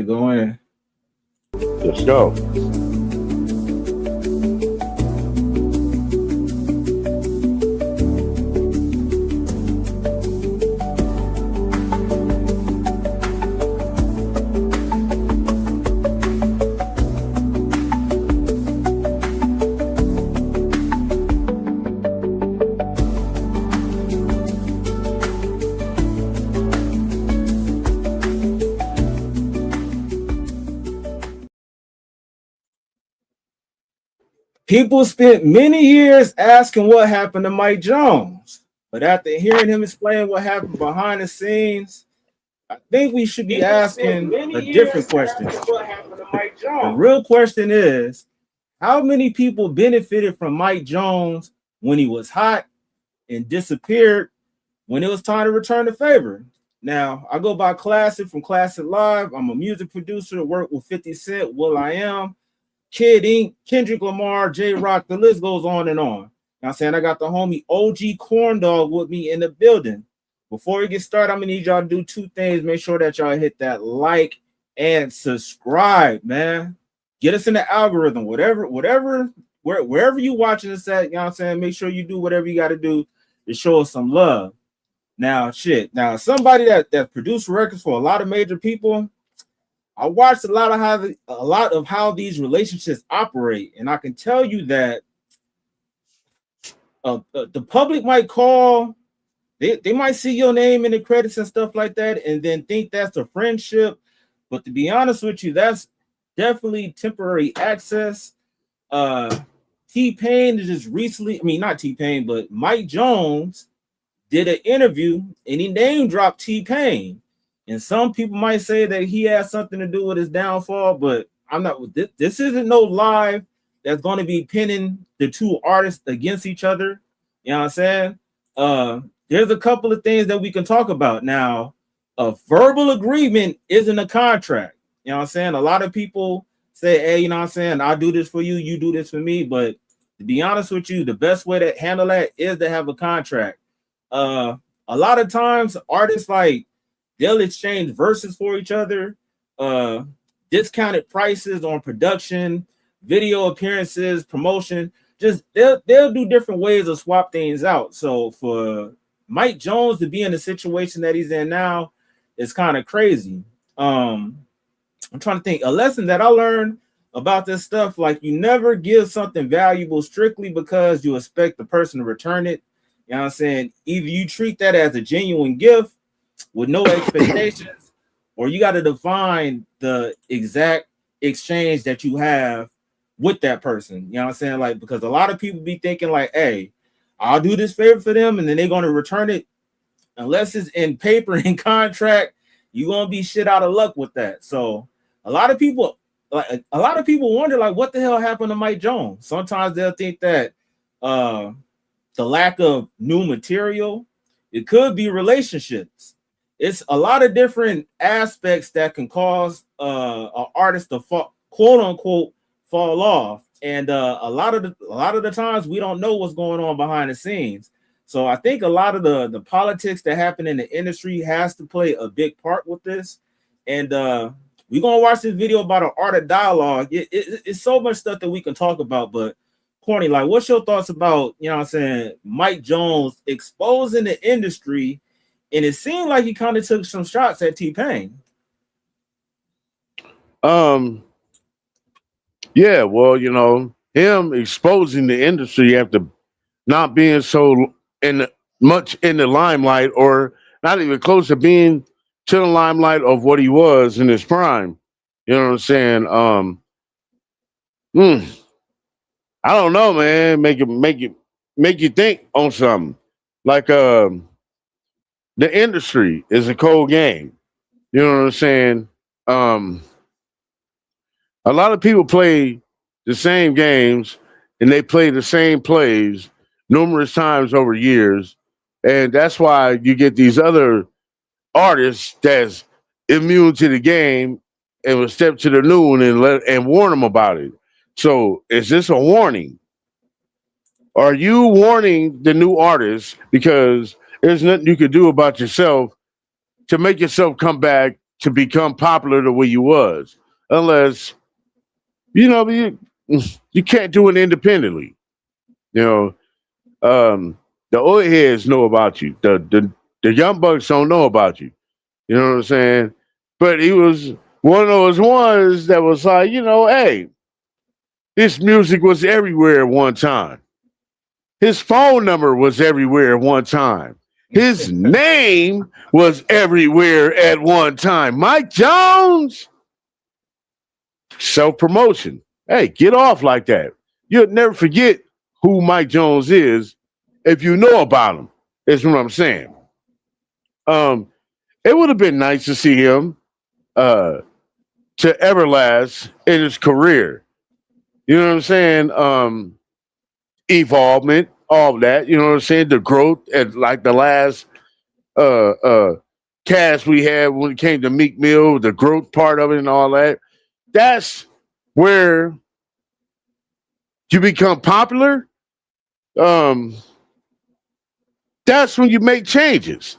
go in. Let's go. People spent many years asking what happened to Mike Jones, but after hearing him explain what happened behind the scenes, I think we should be asking a different question. The real question is, how many people benefited from Mike Jones when he was hot and disappeared when it was time to return the favor? Now, I go by Klasic from Klasic Live. I'm a music producer, work with 50 Cent, will.i.am, Kid Ink, Kendrick Lamar, J Rock, the list goes on and on. You know what I'm saying? I got the homie OG Corn Dog with me in the building. Before we get started, I'm gonna need y'all to do two things. Make sure that y'all hit that like and subscribe, man. Get us in the algorithm, wherever you watching this at, you know what I'm saying? Make sure you do whatever you got to do to show us some love. Now, somebody that produced records for a lot of major people, I watched a lot of how these relationships operate, and I can tell you that the public might call, they might see your name in the credits and stuff like that, and then think that's a friendship. But to be honest with you, that's definitely temporary access. T-Pain is just recently, I mean, not T-Pain, but Mike Jones did an interview and he name dropped T-Pain. And some people might say that he has something to do with his downfall, but I'm not. This isn't no live that's going to be pinning the two artists against each other. You know what I'm saying? There's a couple of things that we can talk about. Now, a verbal agreement isn't a contract. You know what I'm saying? A lot of people say, hey, you know what I'm saying? I'll do this for you. You do this for me. But to be honest with you, the best way to handle that is to have a contract. A lot of times artists they'll exchange verses for each other, discounted prices on production, video appearances, promotion. Just they'll do different ways to swap things out. So for Mike Jones to be in the situation that he's in now is kind of crazy. I'm trying to think. A lesson that I learned about this stuff, like you never give something valuable strictly because you expect the person to return it. You know what I'm saying? Either you treat that as a genuine gift with no expectations, or you got to define the exact exchange that you have with that person. You know what I'm saying? Like, because a lot of people be thinking like, hey, I'll do this favor for them and then they're going to return it. Unless it's in paper and contract, you're going to be shit out of luck with that. So a lot of people wonder, like, what the hell happened to Mike Jones? Sometimes they'll think that the lack of new material, it could be relationships. It's a lot of different aspects that can cause an artist to quote unquote fall off, and a lot of the times we don't know what's going on behind the scenes. So I think a lot of the politics that happen in the industry has to play a big part with this. And we're gonna watch this video about an art of dialogue. It's so much stuff that we can talk about, but Corny, like, what's your thoughts about, you know what I'm saying, Mike Jones exposing the industry? And it seemed like he kind of took some shots at T-Pain. Yeah, well, you know, him exposing the industry after not being so much in the limelight, or not even close to being to the limelight of what he was in his prime. You know what I'm saying? I don't know, man. Make you think on something. Like the industry is a cold game. You know what I'm saying? A lot of people play the same games and they play the same plays numerous times over years. And that's why you get these other artists that's immune to the game and will step to the noon and warn them about it. So is this a warning? Are you warning the new artists because there's nothing you could do about yourself to make yourself come back to become popular the way you was, unless you can't do it independently. You know, the old heads know about you. The young bucks don't know about you. You know what I'm saying? But he was one of those ones that was like, hey, his music was everywhere at one time. His phone number was everywhere at one time. His name was everywhere at one time. Mike Jones, self promotion. Hey, get off like that. You'll never forget who Mike Jones is if you know about him. Is what I'm saying. Um, it would have been nice to see him uh, to everlast in his career. You know what I'm saying? Evolvement, all that. You know what I'm saying? The growth and like the last uh, uh, cast we had when it came to Meek Mill, the growth part of it and all that. That's where you become popular. Um, that's when you make changes.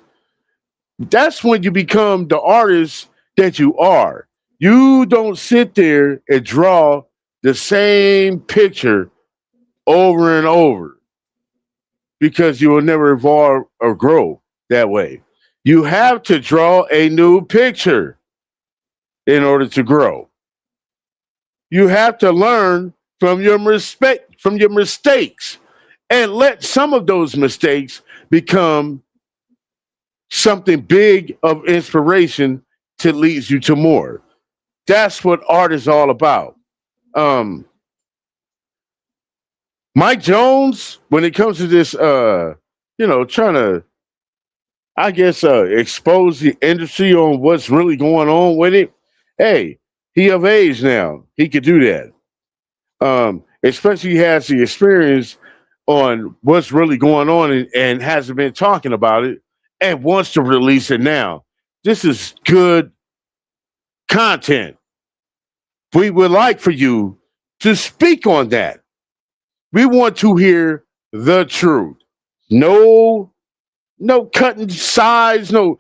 That's when you become the artist that you are. You don't sit there and draw the same picture over and over because you will never evolve or grow that way. You have to draw a new picture in order to grow. You have to learn from your mistakes and let some of those mistakes become something big of inspiration to lead you to more. That's what art is all about. Um, Mike Jones, when it comes to this, trying to, I guess, expose the industry on what's really going on with it. Hey, he of age now. He could do that. Especially he has the experience on what's really going on and hasn't been talking about it and wants to release it now. This is good content. We would like for you to speak on that. We want to hear the truth. No, no cutting sides, no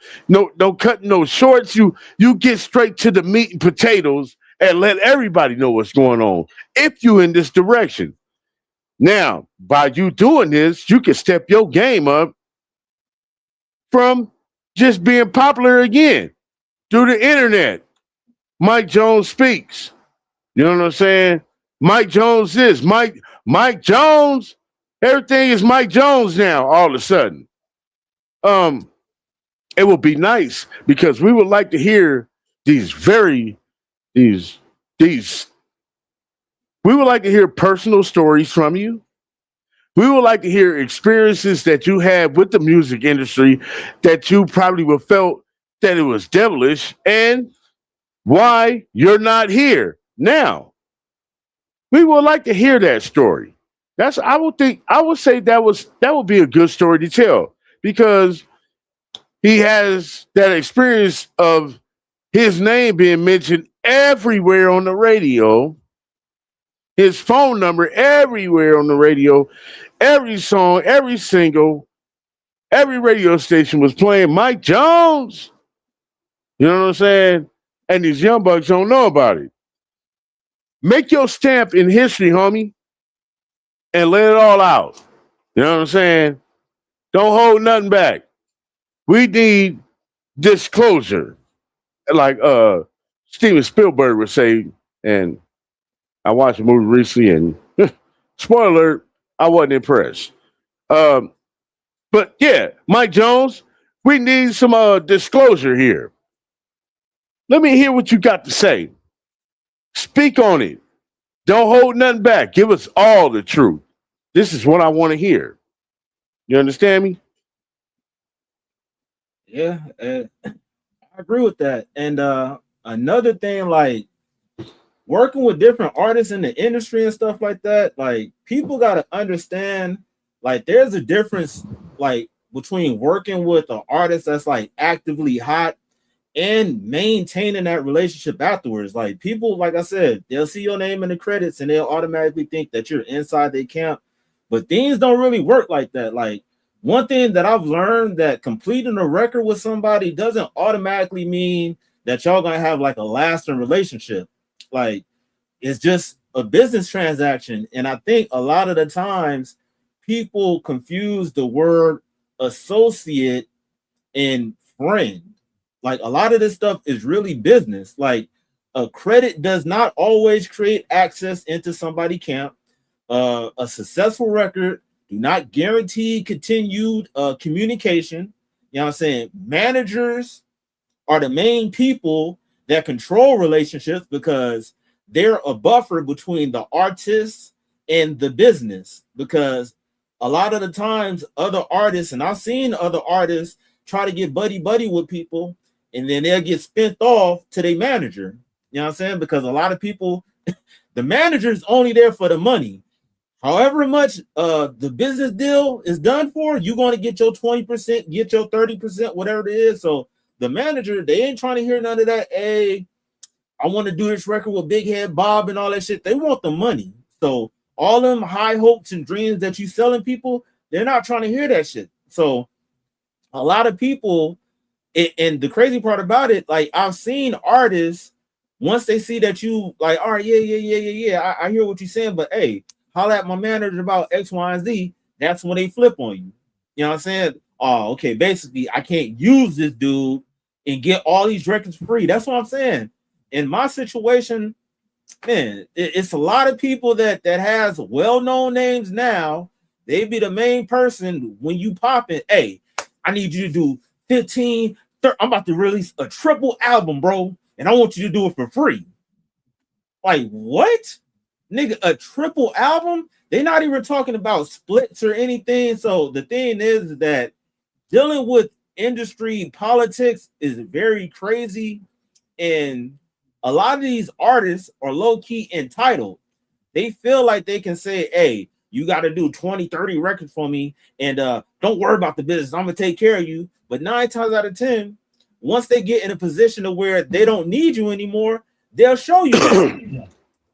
cutting no shorts. You get straight to the meat and potatoes and let everybody know what's going on. If you in this direction. Now, by you doing this, you can step your game up from just being popular again through the internet. Mike Jones speaks. You know what I'm saying? Mike Jones is Mike Jones. Everything is Mike Jones now. All of a sudden, um, it will be nice because we would like to hear these very these these. We would like to hear personal stories from you. We would like to hear experiences that you had with the music industry that you probably would felt that it was devilish and why you're not here now. We would like to hear that story. I would say that would be a good story to tell because he has that experience of his name being mentioned everywhere on the radio, his phone number everywhere on the radio, every song, every single, every radio station was playing Mike Jones. You know what I'm saying? And these young bucks don't know about it. Make your stamp in history, homie, and let it all out. You know what I'm saying? Don't hold nothing back. We need disclosure. Like Steven Spielberg would say, and I watched a movie recently, and spoiler alert, I wasn't impressed. Um, but yeah, Mike Jones, we need some disclosure here. Let me hear what you got to say. Speak on it. Don't hold nothing back. Give us all the truth. This is what I want to hear. You understand me? Yeah, I agree with that. And another thing, like working with different artists in the industry and stuff like that, like people gotta understand, like there's a difference, like between working with an artist that's like actively hot and maintaining that relationship afterwards. Like people, like I said, they'll see your name in the credits and they'll automatically think that you're inside their camp. But things don't really work like that. Like one thing that I've learned that completing a record with somebody doesn't automatically mean that y'all gonna have like a lasting relationship. Like it's just a business transaction. And I think a lot of the times people confuse the word associate and friend. Like a lot of this stuff is really business. Like a credit does not always create access into somebody's camp. A successful record do not guarantee continued communication. You know what I'm saying? Managers are the main people that control relationships because they're a buffer between the artists and the business. Because a lot of the times, other artists, and I've seen other artists try to get buddy with people, and then they'll get spent off to their manager. You know what I'm saying? Because a lot of people, the manager's only there for the money. However much the business deal is done for, you're going to get your 20%, get your 30%, whatever it is. So the manager, they ain't trying to hear none of that. Hey, I want to do this record with Big Head Bob and all that shit. They want the money. So all them high hopes and dreams that you selling people, they're not trying to hear that shit. So a lot of people, and the crazy part about it, like I've seen artists, once they see that you like, all right, yeah, I hear what you're saying, but hey, holler at my manager about X, Y, and Z. That's when they flip on you. You know what I'm saying? Oh, okay. Basically, I can't use this dude and get all these records free. That's what I'm saying. In my situation, man, it's a lot of people that has well-known names now. They be the main person when you pop it. Hey, I need you to do 15, 30. I'm about to release a triple album, bro, and I want you to do it for free. Like, what? Nigga, a triple album? They're not even talking about splits or anything. So the thing is that dealing with industry politics is very crazy. And a lot of these artists are low-key entitled. They feel like they can say, hey, you got to do 20, 30 records for me, and don't worry about the business. I'm going to take care of you. But 9 times out of 10, once they get in a position to where they don't need you anymore, they'll show you that.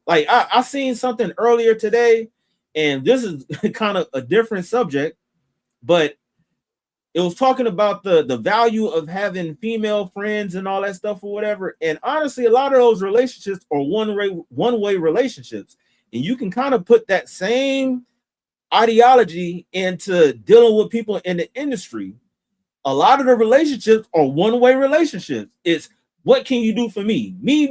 Like I seen something earlier today, and this is kind of a different subject, but it was talking about the value of having female friends and all that stuff or whatever. And honestly, a lot of those relationships are one-way relationships. And you can kind of put that same ideology into dealing with people in the industry. A lot of the relationships are one-way relationships. It's what can you do for me? Me.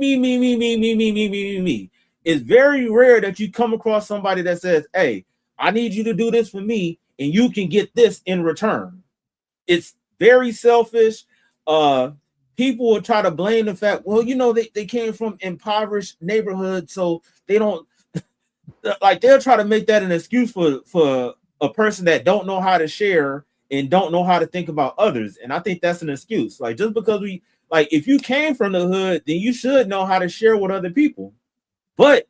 It's very rare that you come across somebody that says, hey, I need you to do this for me, and you can get this in return. It's very selfish. People will try to blame the fact, well, you know, they came from impoverished neighborhoods, so they don't like, they'll try to make that an excuse for a person that don't know how to share and don't know how to think about others. And I think that's an excuse. Like, just because if you came from the hood, then you should know how to share with other people. But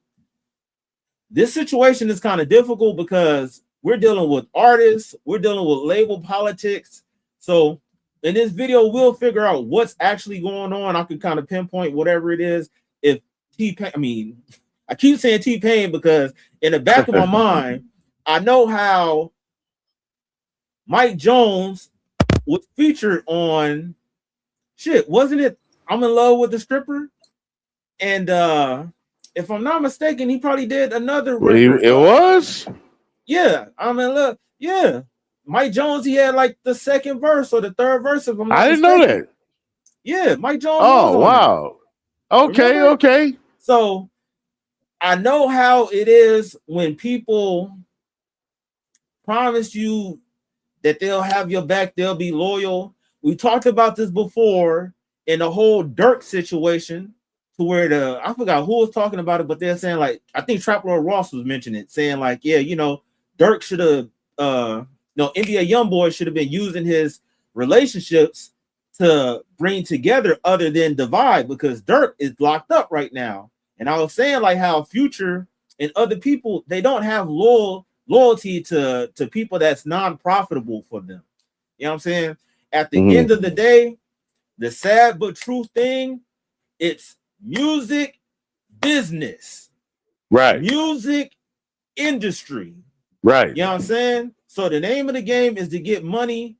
this situation is kind of difficult because we're dealing with artists, we're dealing with label politics. So in this video, we'll figure out what's actually going on. I can kind of pinpoint whatever it is. If T-Pain, I keep saying T-Pain because in the back of my mind, I know how Mike Jones was featured on wasn't it I'm in Love with the Stripper? And if I'm not mistaken, he probably did another record. It was? Yeah, I'm in love. Yeah. Mike Jones, he had like the second verse or the third verse, if I'm not mistaken. Know that. Yeah, Mike Jones. Oh, wow. Okay, okay. So I know how it is when people promise you that they'll have your back, they'll be loyal. We talked about this before in the whole Dirk situation, to where I forgot who was talking about it, but they're saying, like, I think Trap Lord Ross was mentioning it, saying like, yeah, you know, Dirk should have NBA YoungBoy should have been using his relationships to bring together other than divide, because Dirk is locked up right now. And I was saying like how Future and other people, they don't have loyalty to people that's non-profitable for them. You know what I'm saying? At the end of the day, the sad but true thing, it's music business. Right. Music industry. Right. You know what I'm saying? So the name of the game is to get money,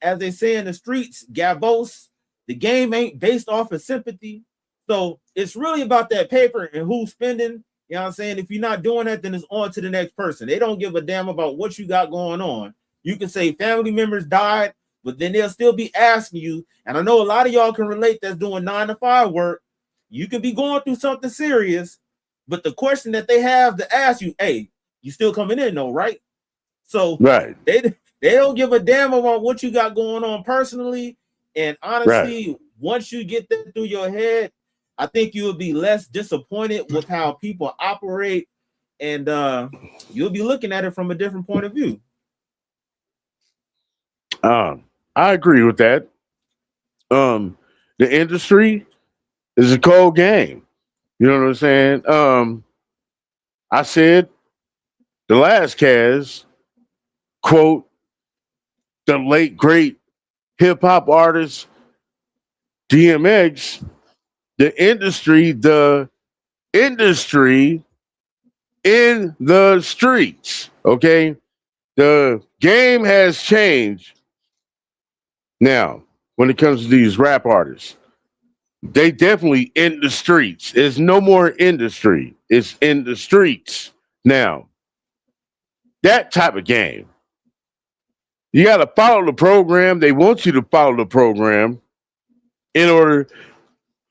as they say in the streets, gabos, to The game ain't based off of sympathy. So it's really about that paper and who's spending. You know what I'm saying? If you're not doing that, then it's on to the next person. They don't give a damn about what you got going on. You can say family members died, but then they'll still be asking you. And I know a lot of y'all can relate that's doing 9 to 5 work. You could be going through something serious, but the question that they have to ask you, hey, you still coming in though, right? So Right. they don't give a damn about what you got going on personally. And honestly, Right. once you get that through your head, I think you'll be less disappointed with how people operate, and you'll be looking at it from a different point of view. I agree with that. The industry is a cold game. You know what I'm saying? I said the last cast, quote, the late great hip hop artist DMX, the industry in the streets. Okay. The game has changed now when it comes to these rap artists. They definitely in the streets. It's no more industry. It's in the streets now. That type of game. You got to follow the program. They want you to follow the program in order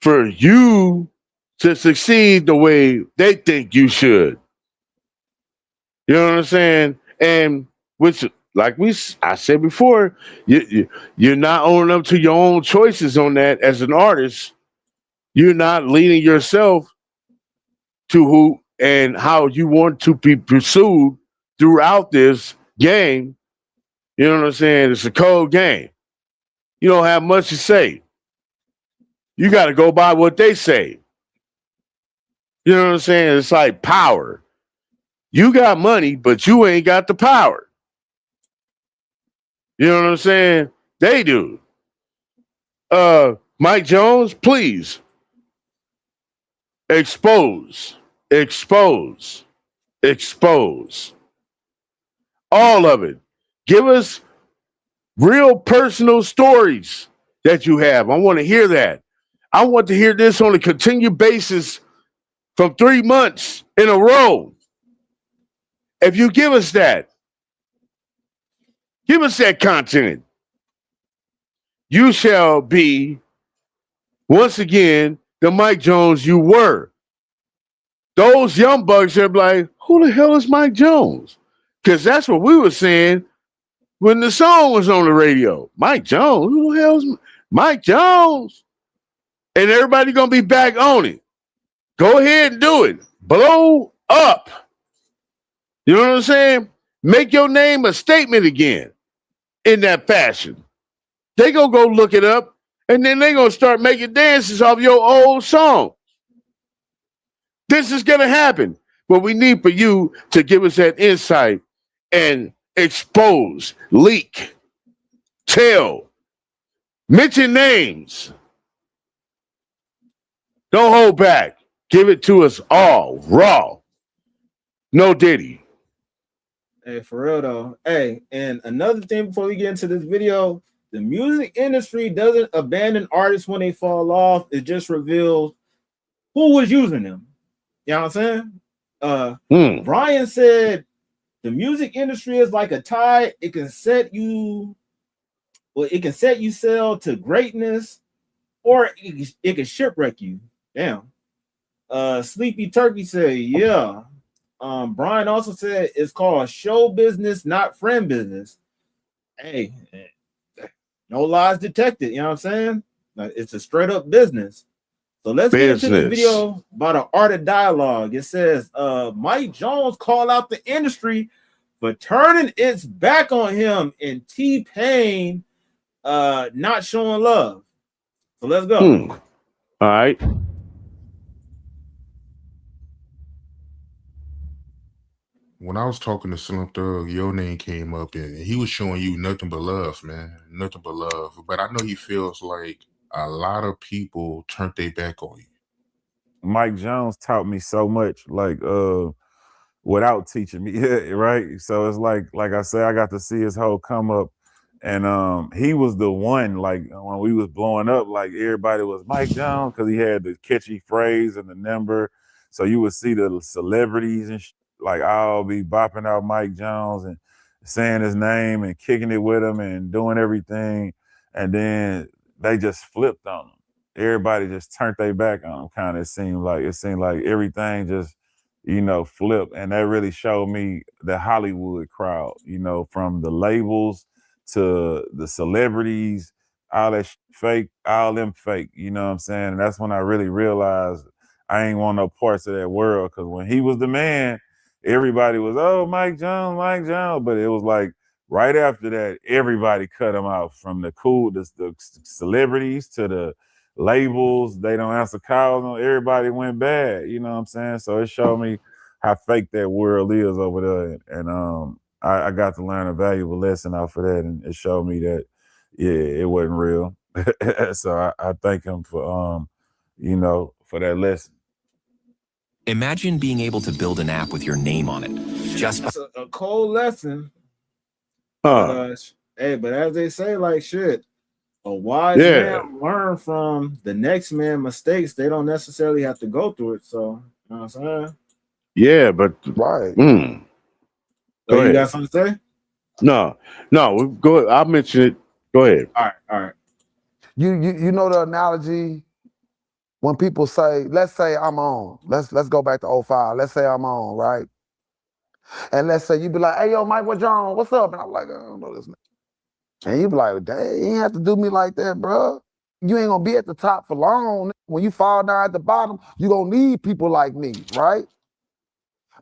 for you to succeed the way they think you should. You know what I'm saying? And which, like I said before, you're not owning up to your own choices on that as an artist. You're not leading yourself to who and how you want to be pursued throughout this game. You know what I'm saying? It's a cold game. You don't have much to say. You got to go by what they say. You know what I'm saying? It's like power. You got money, but you ain't got the power. You know what I'm saying? They do. Mike Jones, please expose, expose, expose all of it. Give us real personal stories that you have. I want to hear that. I want to hear this on a continued basis from 3 months in a row. If you give us that content, you shall be once again the Mike Jones you were. Those young bucks are like, who the hell is Mike Jones? Because that's what we were saying when the song was on the radio. Mike Jones, who the hell is Mike Jones? And everybody gonna be back on it. Go ahead and do it. Blow up. You know what I'm saying? Make your name a statement again in that fashion. They gonna go look it up, and then they gonna start making dances off your old song. This is gonna happen. But we need for you to give us that insight and expose, leak, tell, mention names. Don't hold back. Give it to us all raw. No Diddy. Hey, for real though. Hey, and another thing before we get into this video, the music industry doesn't abandon artists when they fall off. It just reveals who was using them. You know what I'm saying? Brian said the music industry is like a tide. It can set you, well, it can set you sail to greatness, or it can shipwreck you. Damn. Sleepy Turkey said, yeah. Brian also said it's called show business, not friend business. Hey, no lies detected. You know what I'm saying? Like, it's a straight up business. So let's get into this video about an art of dialogue. It says, Mike Jones called out the industry for turning its back on him, and T-Pain not showing love. So let's go. All right. When I was talking to Slim Thug, your name came up and he was showing you nothing but love, man. Nothing but love. But I know he feels like a lot of people turned their back on you. Mike Jones taught me so much, like without teaching me, right? So it's like I said, I got to see his whole come up, And he was the one, like when we was blowing up, like everybody was Mike Jones because he had the catchy phrase and the number. So you would see the celebrities and like I'll be bopping out Mike Jones and saying his name and kicking it with him and doing everything. And then they just flipped on him. Everybody just turned their back on him. Kind of seemed like everything just, flipped. And that really showed me the Hollywood crowd, from the labels to the celebrities, all that fake, all them fake, you know what I'm saying? And that's when I really realized I ain't want no parts of that world. Cause when he was the man, everybody was, oh, Mike Jones. But it was like right after that, everybody cut him out, from the celebrities to the labels. They don't answer calls. Everybody went bad, you know what I'm saying? So it showed me how fake that world is over there. And I got to learn a valuable lesson off of that, and it showed me that, yeah, it wasn't real. So I thank him for, for that lesson. Imagine being able to build an app with your name on it. That's a cold lesson. But as they say, like shit, a wise man learn from the next man mistakes. They don't necessarily have to go through it. So, you know what I'm saying? Yeah, but right. So you got something to say? No, go ahead. I'll mention it. Go ahead. All right. You know the analogy when people say, let's say I'm on. Let's go back to 05. Let's say I'm on, right? And let's say you be like, hey, yo, Mike, what's wrong? What's up? And I'm like, I don't know this name. And you be like, dang, you ain't have to do me like that, bro. You ain't gonna be at the top for long. When you fall down at the bottom, you gonna need people like me, right?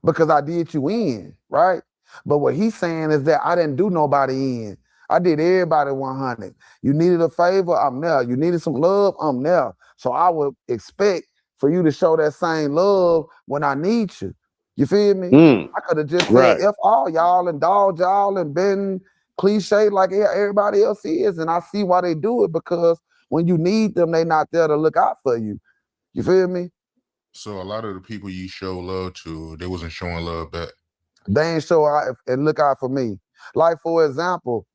Because I did you in, right? But what he's saying is that I didn't do nobody in. I did everybody 100. You needed a favor, I'm there. You needed some love, I'm there. So I would expect for you to show that same love when I need you. You feel me? I could have just said F all y'all and dog y'all and been cliche like everybody else is. And I see why they do it, because when you need them, they not there to look out for you. You feel me? So a lot of the people you show love to, they wasn't showing love back. They ain't show out and look out for me. Like, for example,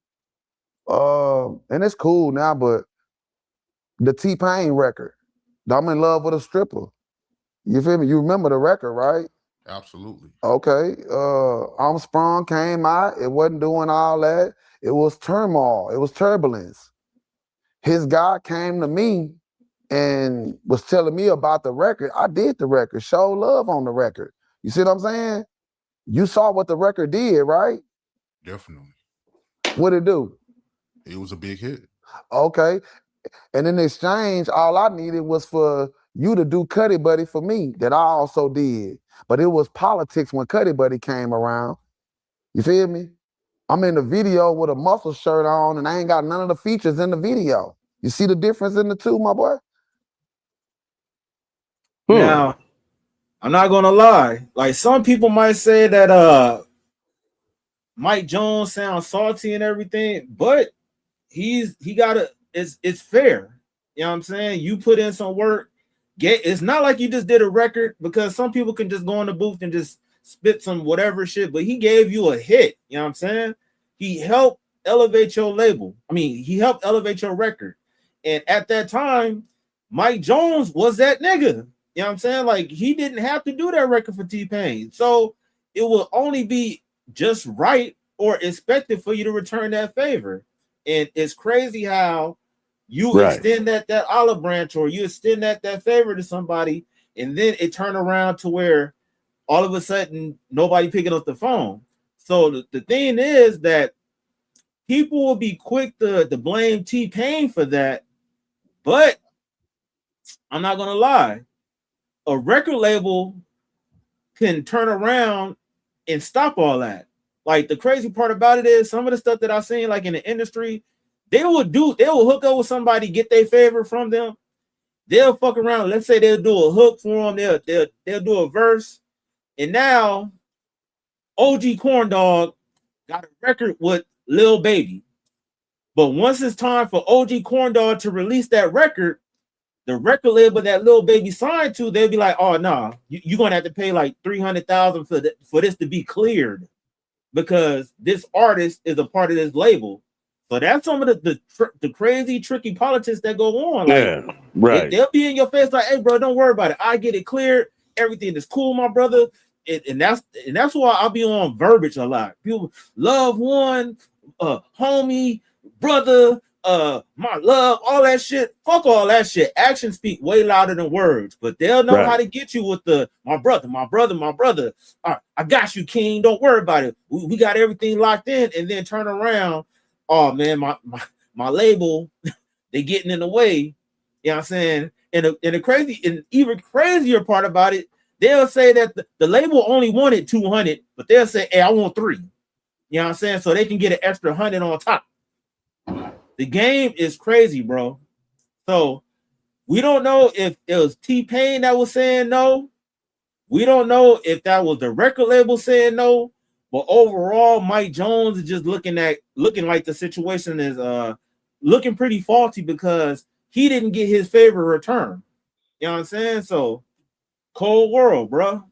and it's cool now, but the T-Pain record, I'm in love with a stripper. You feel me? You remember the record, right? Absolutely. Okay. I'm Sprung came out. It wasn't doing all that. It was turmoil. It was turbulence. His guy came to me and was telling me about the record. I did the record, show love on the record. You see what I'm saying? You saw what the record did, right? Definitely. What'd it do? It was a big hit. Okay. And in exchange, all I needed was for you to do Cuddy Buddy for me, that I also did. But it was politics when Cuddy Buddy came around. You feel me? I'm in the video with a muscle shirt on and I ain't got none of the features in the video. You see the difference in the two, my boy? Now, I'm not gonna lie. Like, some people might say that Mike Jones sounds salty and everything, but it's fair. You know what I'm saying? You put in some work. It's not like you just did a record, because some people can just go in the booth and just spit some whatever shit, but he gave you a hit. You know what I'm saying? He helped elevate your label. I mean, he helped elevate your record. And at that time, Mike Jones was that nigga. You know what I'm saying? Like, he didn't have to do that record for T-Pain. So it will only be just right or expected for you to return that favor. And it's crazy how you extend that olive branch, or you extend that favor to somebody, and then it turn around to where all of a sudden nobody picking up the phone. So the thing is that people will be quick to blame T-Pain for that, but I'm not gonna lie, a record label can turn around and stop all that. Like, the crazy part about it is, some of the stuff that I've seen, like in the industry, they will hook up with somebody, get their favor from them. They'll fuck around. Let's say they'll do a hook for them. They'll do a verse, and now OG Corn Dog got a record with Lil Baby. But once it's time for OG Corn Dog to release that record, the record label that Lil Baby signed to, they'll be like, oh, nah, you're going to have to pay like $300,000 for this to be cleared, because this artist is a part of this label. So that's some of the crazy, tricky politics that go on. Like, Yeah, right. they'll be in your face like, "Hey, bro, don't worry about it. I get it cleared. Everything is cool, my brother." And that's why I'll be on verbiage a lot. People love one, homie, brother, my love, all that shit. Fuck all that shit. Actions speak way louder than words, but they'll know Right. how to get you with the my brother. All right, I got you, King. Don't worry about it. We got everything locked in, and then turn around. Oh man, my label, they getting in the way. You know what I'm saying? And the crazy and even crazier part about it, they'll say that the label only wanted 200, but they'll say, "Hey, I want 3." You know what I'm saying? So they can get an extra 100 on top. The game is crazy, bro. So we don't know if it was T-Pain that was saying no. We don't know if that was the record label saying no. But overall, Mike Jones is just looking like the situation is looking pretty faulty because he didn't get his favorite return. You know what I'm saying? So cold world, bro.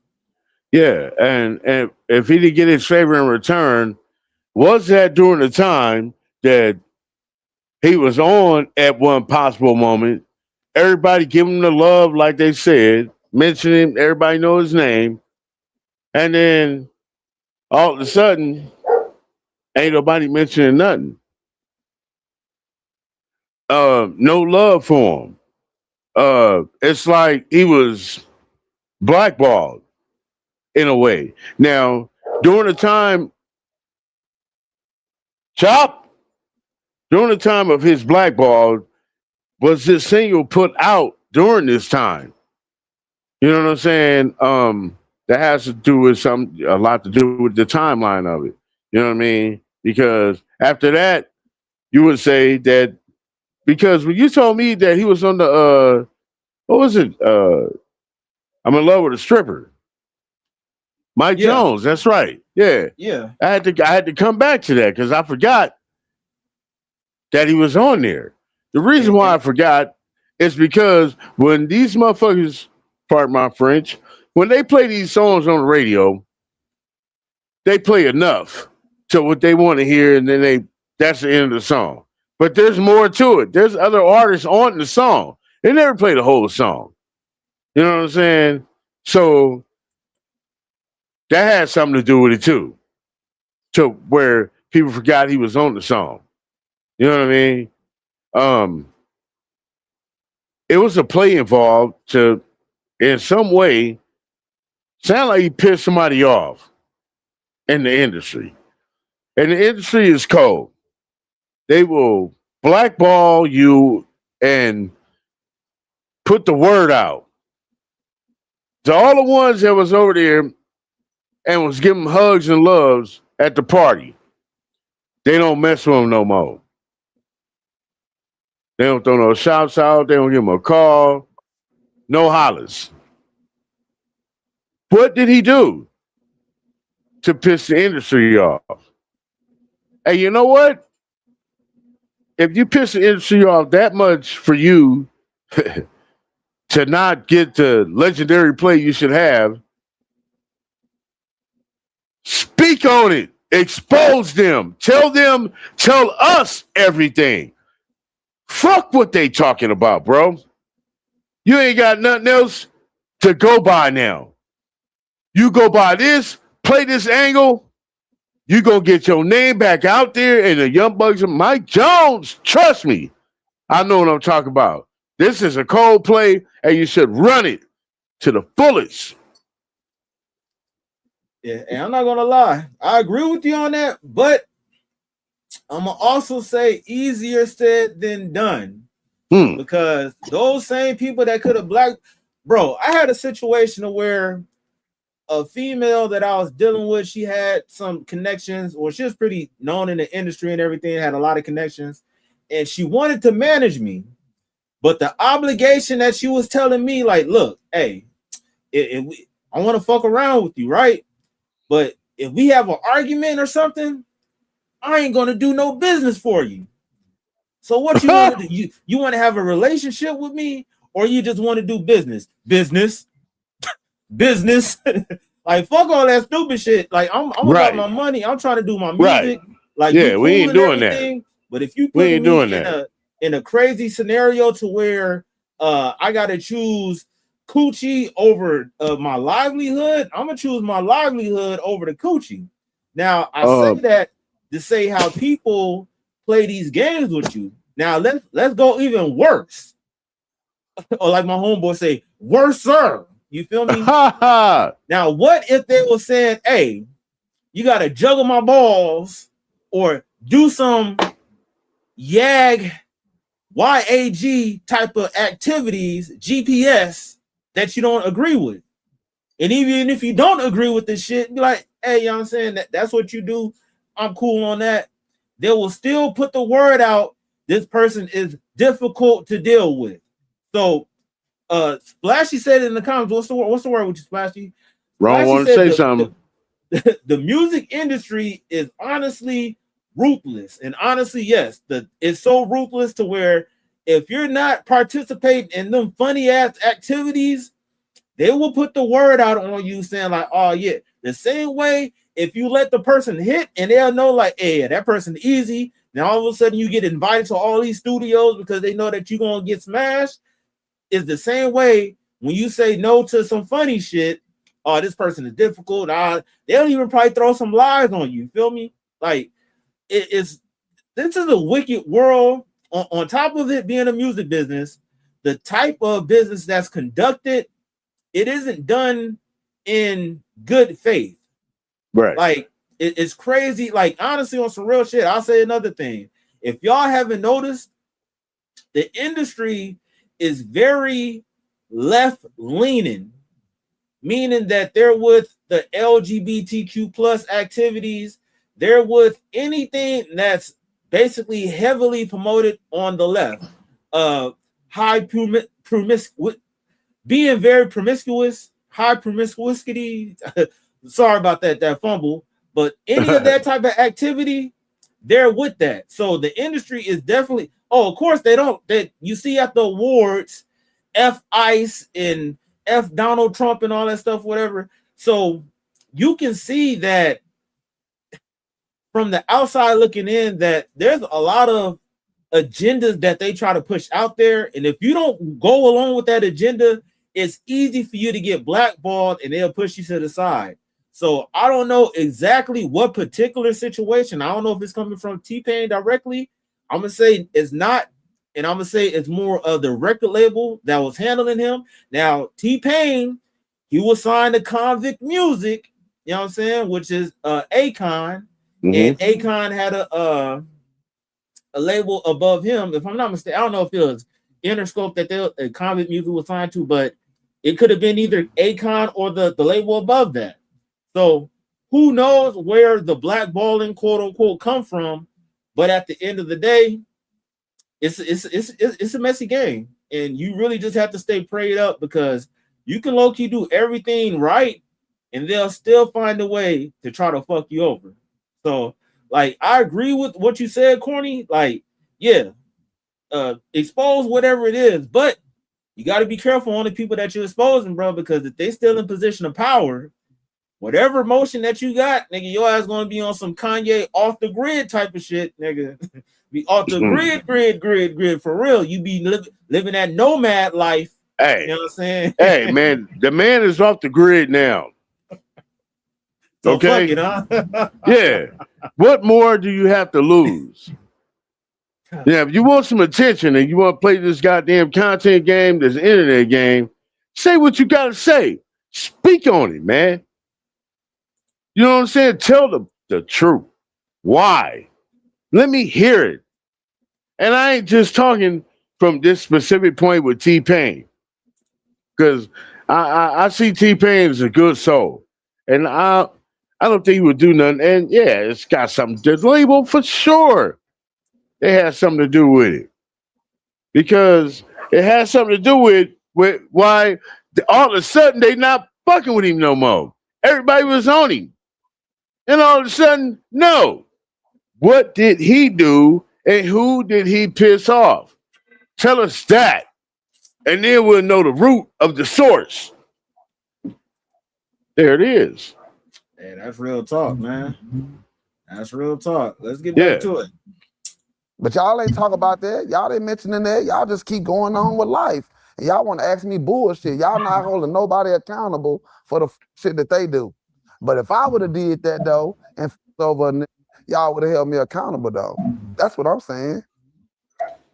Yeah, and if he didn't get his favor in return, was that during the time that he was on at one possible moment? Everybody give him the love, like they said, mention him, everybody know his name, and then all of a sudden, ain't nobody mentioning nothing. No love for him. It's like he was blackballed in a way. Now, during the time, during the time of his blackball, was this single put out during this time? You know what I'm saying? That has to do with a lot to do with the timeline of it. You know what I mean? Because after that, you would say that because when you told me that he was on the what was it? I'm in love with a stripper. Mike Yeah, Jones, that's right. Yeah. yeah. I had to come back to that because I forgot that he was on there. The reason why I And forgot is because when these motherfuckers, pardon my French, when they play these songs on the radio, they play enough to what they want to hear, and then that's the end of the song. But there's more to it. There's other artists on the song. They never play the whole song. You know what I'm saying? So that had something to do with it too. To where people forgot he was on the song. You know what I mean? Um, it was a play involved to, in some way, sound like he pissed somebody off in the industry. And the industry is cold. They will blackball you and put the word out to all the ones that was over there and was giving hugs and loves at the party. They don't mess with them no more. They don't throw no shouts out. They don't give him a call. No hollers. What did he do to piss the industry off? Hey, you know what? If you piss the industry off that much for you to not get the legendary play you should have, speak on it. Expose them. Tell us everything. Fuck what they talking about, bro. You ain't got nothing else to go by now. You go by this, play this angle, you gonna get your name back out there, and the young bucks of Mike Jones. Trust me, I know what I'm talking about. This is a cold play, and you should run it to the fullest. yeah, and I'm not gonna lie, I agree with you on that, but I'm gonna also say easier said than done because those same people that could have bro, I had a situation where a female that I was dealing with, she had some connections, or she was pretty known in the industry and everything, had a lot of connections, and she wanted to manage me. But the obligation that she was telling me, like, look, hey, I want to fuck around with you, right? But if we have an argument or something, I ain't gonna do no business for you. So what you want to do? You want to have a relationship with me, or you just want to do business? Business. Like fuck all that stupid shit. Like I'm about my money. I'm trying to do my music. Right. Like Yeah, you we cool ain't and doing that. everything, But if you We put ain't me doing that. in a crazy scenario to where I gotta choose coochie over my livelihood, I'm gonna choose my livelihood over the coochie. Now I say that to say how people play these games with you. Now let's go even worse. Or like my homeboy say, worse, sir. You feel me? Now, what if they were saying, hey, you gotta juggle my balls or do some YAG type of activities, GPS that you don't agree with. And even if you don't agree with this shit, be like, hey, you know what I'm saying? That's what you do. I'm cool on that. They will still put the word out. This person is difficult to deal with. So Splashy said in the comments, what's the word with you, Splashy? Ron want to say something. The music industry is honestly ruthless. And honestly, yes, it's so ruthless to where if you're not participating in them funny ass activities, they will put the word out on you saying like, oh yeah, the same way if you let the person hit and they'll know like, hey, that person easy. Now all of a sudden you get invited to all these studios because they know that you're gonna get smashed. Is the same way when you say no to some funny shit. Oh, this person is difficult. They'll even probably throw some lies on you. Feel me? Like this is a wicked world. On top of it being a music business, the type of business that's conducted, it isn't done in good faith. Right. Like it's crazy. Like honestly, on some real shit, I'll say another thing. If y'all haven't noticed, the industry is very left leaning, meaning that they're with the LGBTQ plus activities, they're with anything that's basically heavily promoted on the left. Being very promiscuous, high promiscuity. Sorry about that fumble, but any of that type of activity, they're with that. So the industry is definitely. Oh, of course they don't. That you see at the awards, F ICE and F Donald Trump and all that stuff, whatever. So you can see that from the outside looking in that there's a lot of agendas that they try to push out there. And if you don't go along with that agenda, it's easy for you to get blackballed and they'll push you to the side. So I don't know exactly what particular situation. I don't know if it's coming from T-Pain directly. I'm going to say it's not. And I'm going to say it's more of the record label that was handling him. Now, T-Pain, he was signed to Convict Music, you know what I'm saying, which is Akon. Mm-hmm. And Akon had a label above him. If I'm not mistaken, I don't know if it was Interscope that Convict Music was signed to, but it could have been either Akon or the label above that. So who knows where the blackballing, quote unquote, come from? But at the end of the day, it's a messy game, and you really just have to stay prayed up because you can low key do everything right, and they'll still find a way to try to fuck you over. So, like, I agree with what you said, Corny. Like, yeah, expose whatever it is, but you got to be careful on the people that you're exposing, bro, because if they still in position of power, whatever emotion that you got, nigga, your ass gonna be on some Kanye off the grid type of shit, nigga. Be off the grid for real. You be living that nomad life. Hey, you know what I'm saying? Hey, man, the man is off the grid now. So okay, fuck it, huh? Yeah. What more do you have to lose? Yeah, if you want some attention and you want to play this goddamn content game, this internet game, say what you gotta say. Speak on it, man. You know what I'm saying? Tell the truth. Why? Let me hear it. And I ain't just talking from this specific point with T-Pain. Because I see T-Pain as a good soul. And I don't think he would do nothing. And yeah, it's got something to the label for sure. It has something to do with it. Because it has something to do with why all of a sudden they not fucking with him no more. Everybody was on him. And all of a sudden, no. What did he do and who did he piss off? Tell us that. And then we'll know the root of the source. There it is. Hey, that's real talk, man. That's real talk. Let's get back to it. But y'all ain't talk about that. Y'all ain't mentioning that. Y'all just keep going on with life. And y'all want to ask me bullshit. Y'all not holding nobody accountable for the shit that they do. But if I would have did that though and over a nigga, y'all would have held me accountable though. That's what I'm saying.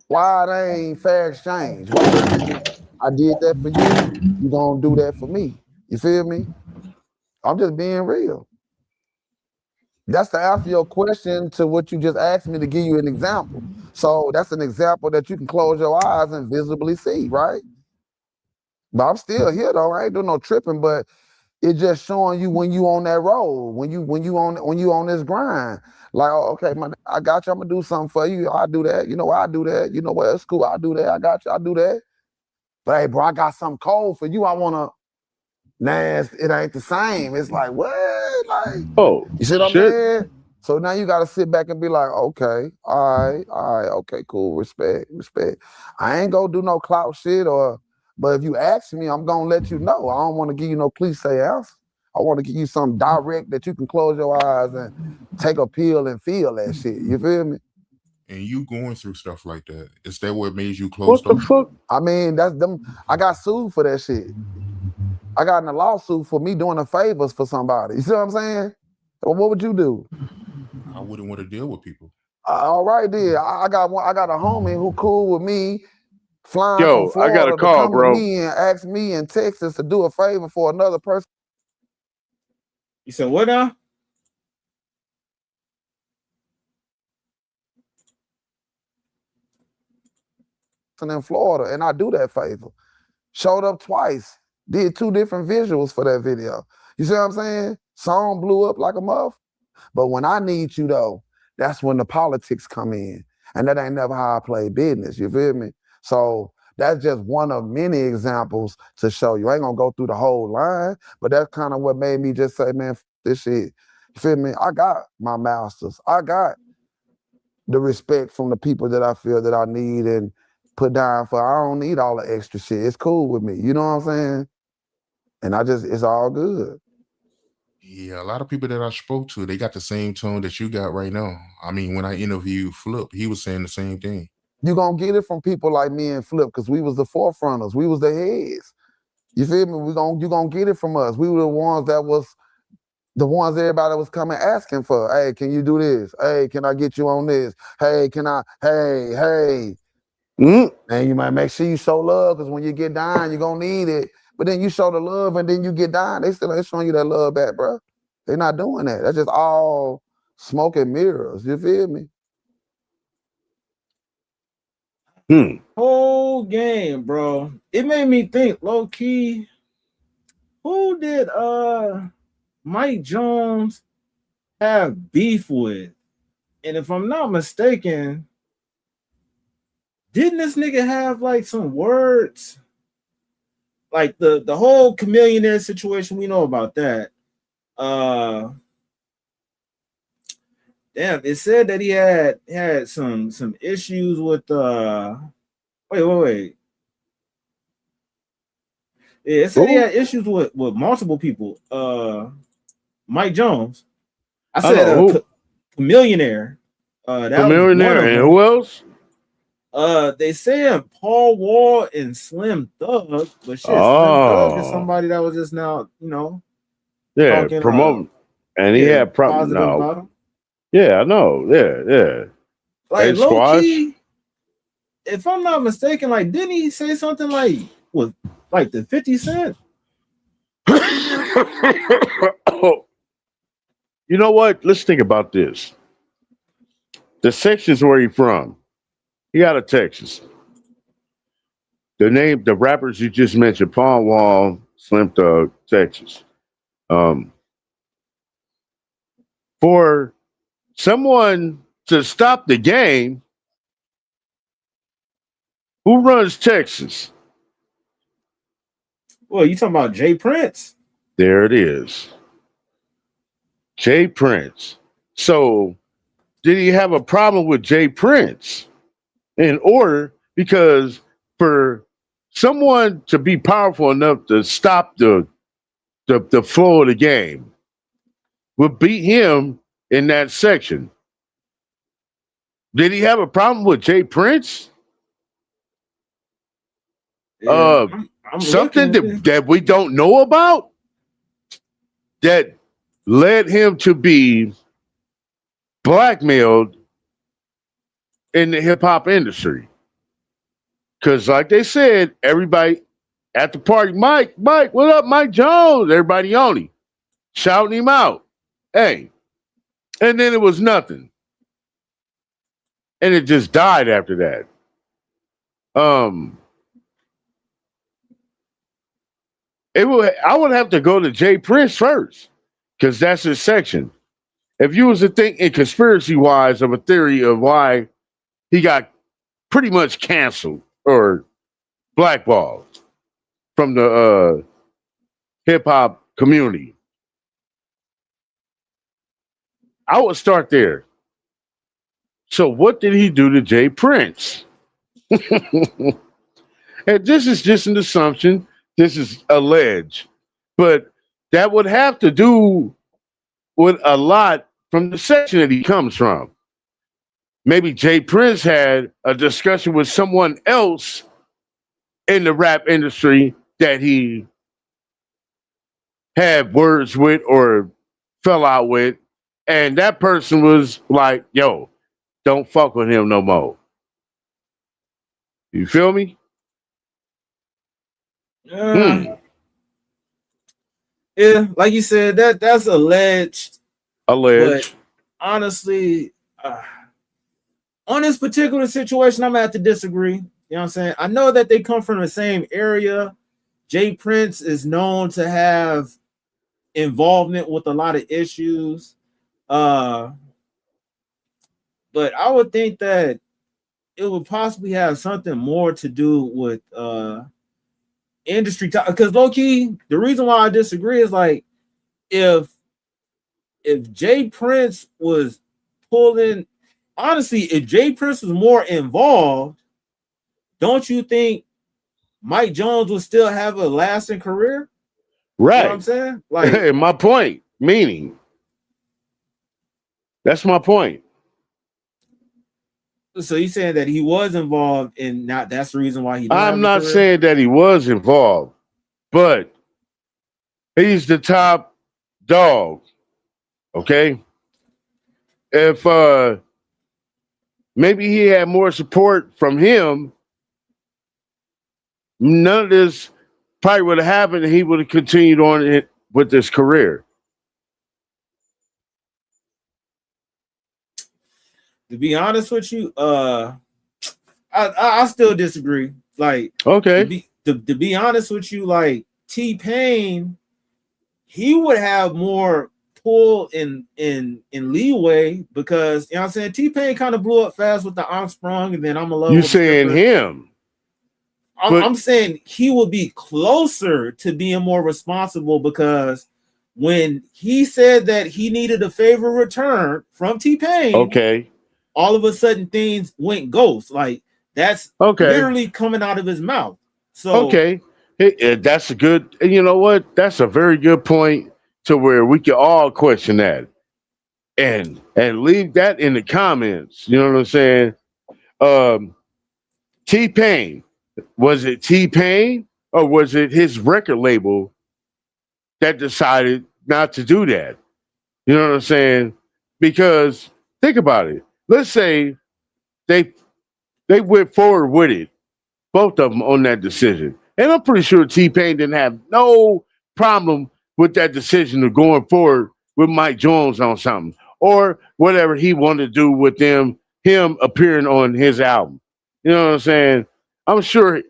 Why it ain't fair exchange? Why it ain't I did that for you, you gonna do that for me? You feel me? I'm just being real. That's to answer your question to what you just asked me to give you an example. So that's an example that you can close your eyes and visibly see, right? But I'm still here though. I ain't doing no tripping, but it's just showing you when you on that road, when you on this grind. Like, oh, okay, man, I got you. I'm gonna do something for you. I do that. You know I do that. You know what? It's cool. I do that. I got you. I do that. But hey, bro, I got something cold for you. I wanna. Nah, it ain't the same. It's like what? Like, Oh, you see what I'm shit. saying? So now you got to sit back and be like, okay, all right, okay, cool, respect. I ain't gonna do no clout shit, but if you ask me, I'm gonna let you know. I don't want to give you no cliche answer. I want to give you something direct that you can close your eyes and take a pill and feel that shit. You feel me? And you going through stuff like that, is that what made you What closed the off? fuck? I mean, that's them. I got sued for that shit. I got in a lawsuit for me doing a favors for somebody. You see what I'm saying? Well, what would you do? I wouldn't want to deal with people. All right, then. I got a homie who cool with me, flying from Yo, I got a Florida to call, come to bro. me and ask me in Texas to do a favor for another person You said what now? in Florida, and I do that favor. Showed up twice, did 2 different visuals for that video. You see what I'm saying? Song blew up like a muff. But when I need you though, that's when the politics come in. And that ain't never how I play business. You feel me? So that's just one of many examples to show you. I ain't gonna go through the whole line, but that's kind of what made me just say, man, this shit. You feel me? I got my masters. I got the respect from the people that I feel that I need and put down for. I don't need all the extra shit. It's cool with me. You know what I'm saying? And it's all good. Yeah, a lot of people that I spoke to, they got the same tone that you got right now. I mean, when I interviewed Flip, he was saying the same thing. You gonna get it from people like me and Flip, because we was the forefronters. We was the heads. You feel me? You gonna get it from us. We were the ones everybody was coming asking for. Hey, can you do this? Hey, can I get you on this? Hey, hey. Mm? And you might make sure you show love, because when you get down, you're gonna need it. But then you show the love and then you get down, they still ain't showing you that love back, bro. They're not doing that. That's just all smoke and mirrors. You feel me? Whole game, bro. It made me think, low key, who did Mike Jones have beef with? And if I'm not mistaken, didn't this nigga have like some words? Like the whole chameleonaire situation, we know about that. Damn, it said that he had some issues with wait. Yeah, it said he had issues with multiple people. Mike Jones. I said Oh, chameleonaire. That was one Millionaire of and them. who else? They saying Paul Wall and Slim Thug, but shit, Slim Thug is Oh, somebody that was just now, yeah, talking promoting. And he had problem. positive No, about him. yeah, I know. Yeah. Like Hey, low Squash. key, if I'm not mistaken, like didn't he say something like with like the 50 Cent? Oh, you know what? Let's think about this. The section's where he from. He out of Texas. The rappers you just mentioned, Paul Wall, Slim Thug, Texas. Um, for someone to stop the game, who runs Texas? Well, you talking about Jay Prince? There it is. Jay Prince. So, did he have a problem with Jay Prince in order? Because for someone to be powerful enough to stop the flow of the game, would beat him in that section. Did he have a problem with Jay Prince? Yeah, I'm looking Something at it. that we don't know about that led him to be blackmailed in the hip hop industry. Because, like they said, everybody at the party, Mike, what up, Mike Jones? Everybody on him, shouting him out. Hey, and then it was nothing. And it just died after that. I would have to go to Jay Prince first, because that's his section. If you was to think in conspiracy wise of a theory of why he got pretty much canceled or blackballed from the hip hop community, I would start there. So what did he do to Jay Prince? And this is just an assumption. This is alleged. But that would have to do with a lot from the section that he comes from. Maybe Jay Prince had a discussion with someone else in the rap industry that he had words with or fell out with. And that person was like, yo, don't fuck with him no more. You feel me? Yeah, like you said, that's alleged. Alleged. But honestly, on this particular situation, I'm gonna have to disagree. You know what I'm saying? I know that they come from the same area. Jay Prince is known to have involvement with a lot of issues. But I would think that it would possibly have something more to do with industry, because low key, the reason why I disagree is like if Jay Prince was pulling, honestly, if Jay Prince was more involved, don't you think Mike Jones would still have a lasting career? Right. You know what I'm saying? Like, my point, meaning. That's my point. so you saying that he was involved and not that's the reason why he didn't I'm have a not career? saying that he was involved, but he's the top dog. Okay. If maybe he had more support from him, none of this probably would have happened and he would have continued on it with his career. To be honest with you, I still disagree. Like, Okay. to be honest with you, like T-Pain, he would have more pull in leeway because you know what I'm saying, T-Pain kind of blew up fast with the Armstrong and then I'm in love You with saying Stripper. him? I'm saying he would be closer to being more responsible because when he said that he needed a favor return from T-Pain, Okay. all of a sudden things went ghost. Like that's literally coming out of his mouth. So okay, that's a good. And you know what? That's a very good point to where we can all question that and leave that in the comments. You know what I'm saying? T-Pain, was it T-Pain or was it his record label that decided not to do that? You know what I'm saying? Because think about it. Let's say they went forward with it, both of them on that decision. And I'm pretty sure T-Pain didn't have no problem with that decision of going forward with Mike Jones on something or whatever he wanted to do with him appearing on his album. You know what I'm saying? I'm sure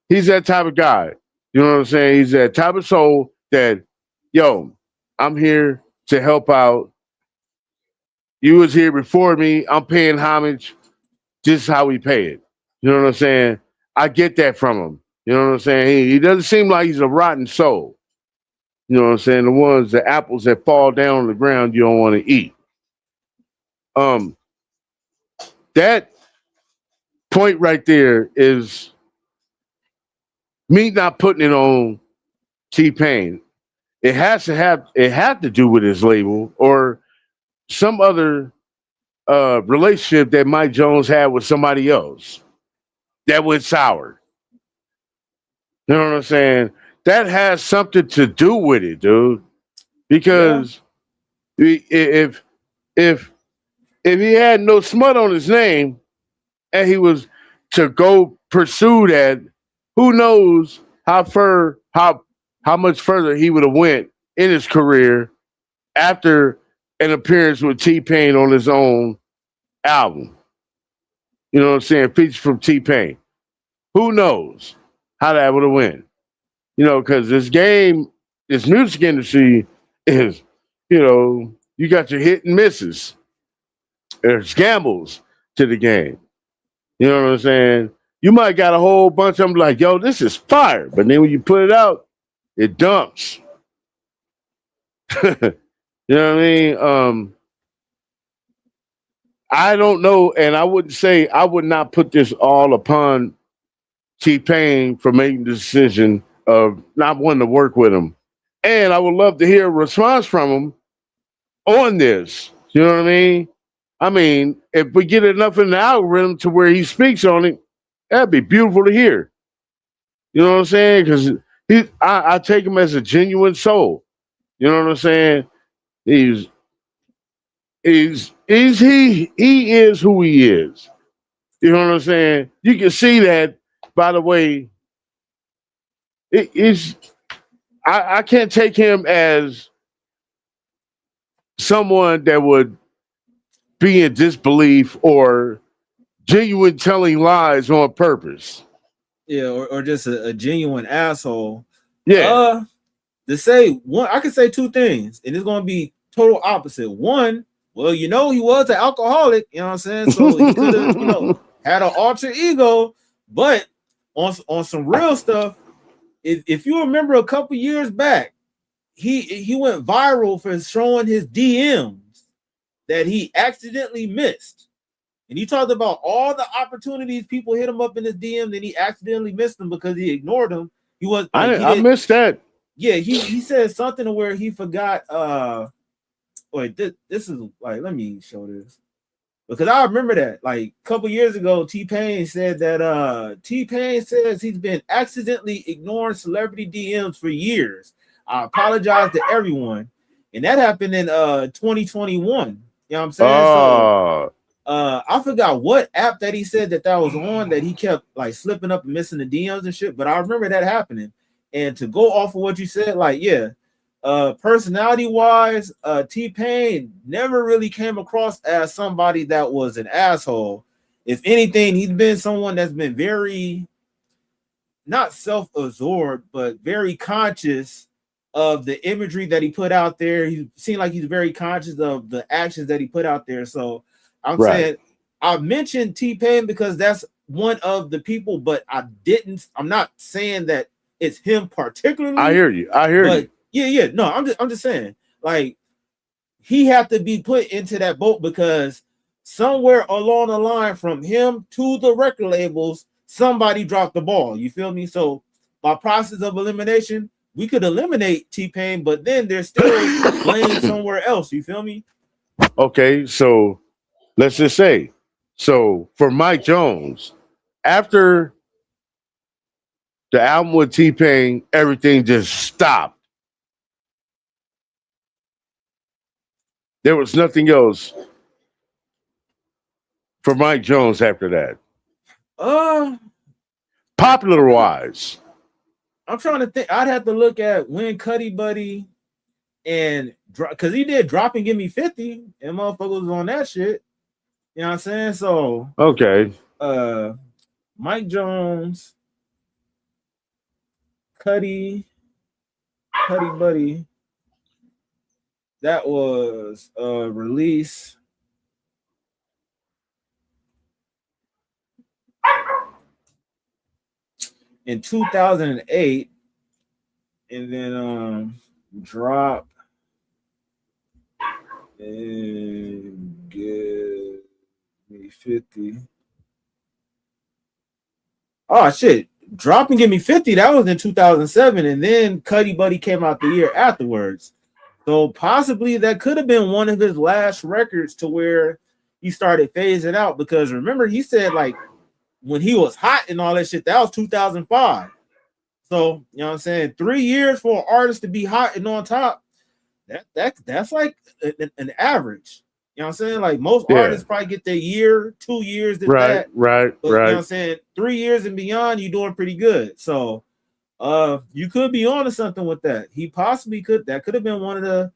he's that type of guy. You know what I'm saying? He's that type of soul that, yo, I'm here to help out. You was here before me. I'm paying homage. This is how we pay it. You know what I'm saying? I get that from him. You know what I'm saying? He doesn't seem like he's a rotten soul. You know what I'm saying? The apples that fall down on the ground you don't want to eat. That point right there is me not putting it on T-Pain. It had to do with his label or some other relationship that Mike Jones had with somebody else that went sour. You know what I'm saying? That has something to do with it, dude. Yeah. Because if if if he had no smut on his name and he was to go pursue that, who knows how much further he would have went in his career after an appearance with T-Pain on his own album. You know what I'm saying? Features from T-Pain. Who knows how that would have went? You know, because this music industry is, you got your hit and misses. There's gambles to the game. You know what I'm saying? You might got a whole bunch of them like, yo, this is fire. But then when you put it out, it dumps. You know what I mean? I don't know, and I would not put this all upon T-Pain for making the decision of not wanting to work with him. And I would love to hear a response from him on this. You know what I mean? I mean, if we get enough in the algorithm to where he speaks on it, that'd be beautiful to hear. You know what I'm saying? Because I take him as a genuine soul. You know what I'm saying? He is who he is. You know what I'm saying? You can see that, by the way. I can't take him as someone that would be in disbelief or genuine telling lies on purpose. Yeah, or just a genuine asshole. Yeah. To say one, I can say two things, and it's gonna be total opposite. One, well, he was an alcoholic, you know what I'm saying? So he could have, had an alter ego, but on some real stuff, if you remember a couple years back, he went viral for showing his DMs that he accidentally missed. And he talked about all the opportunities people hit him up in his DM, and he accidentally missed them because he ignored them. I missed that. Yeah, he said something to where he forgot. Wait, this is like, let me show this, because I remember that like a couple years ago, T-Pain said that T-Pain says he's been accidentally ignoring celebrity DMs for years. I apologize to everyone, and that happened in 2021. You know what I'm saying? So I forgot what app that he said that was on, that he kept like slipping up and missing the DMs and shit, but I remember that happening. And to go off of what you said, like, yeah, personality wise, T-Pain never really came across as somebody that was an asshole. If anything, he's been someone that's been very not self-absorbed, but very conscious of the imagery that he put out there. He seemed like he's very conscious of the actions that he put out there. So I'm saying, I mentioned T-Pain because that's one of the people, but I'm not saying that it's him particularly. I hear you. Yeah. No, I'm just saying, like, he had to be put into that boat because somewhere along the line from him to the record labels, somebody dropped the ball. You feel me? So by process of elimination, we could eliminate T-Pain, but then there's still blame somewhere else. You feel me? Okay, so let's just say, so for Mike Jones, after the album with T-Pain, everything just stopped. There was nothing else for Mike Jones after that. Popular wise. I'm trying to think. I'd have to look at when Cuddy Buddy and because he did Drop and Give Me 50 and motherfuckers was on that shit. You know what I'm saying? So okay. Mike Jones, Cuddy Buddy. That was release in 2008, and then Drop and Give Me 50. Oh shit. Drop and Give Me 50, that was in 2007, and then Cuddy Buddy came out the year afterwards. So possibly that could have been one of his last records to where he started phasing out because remember he said like when he was hot and all that shit, that was 2005. So you know what I'm saying? 3 years for an artist to be hot and on top, that's like an average. You know what I'm saying? Like most artists probably get their year, 2 years, if that. Right. But you know what I'm saying? 3 years and beyond, you're doing pretty good. So you could be on to something with that. He possibly could. That could have been one of the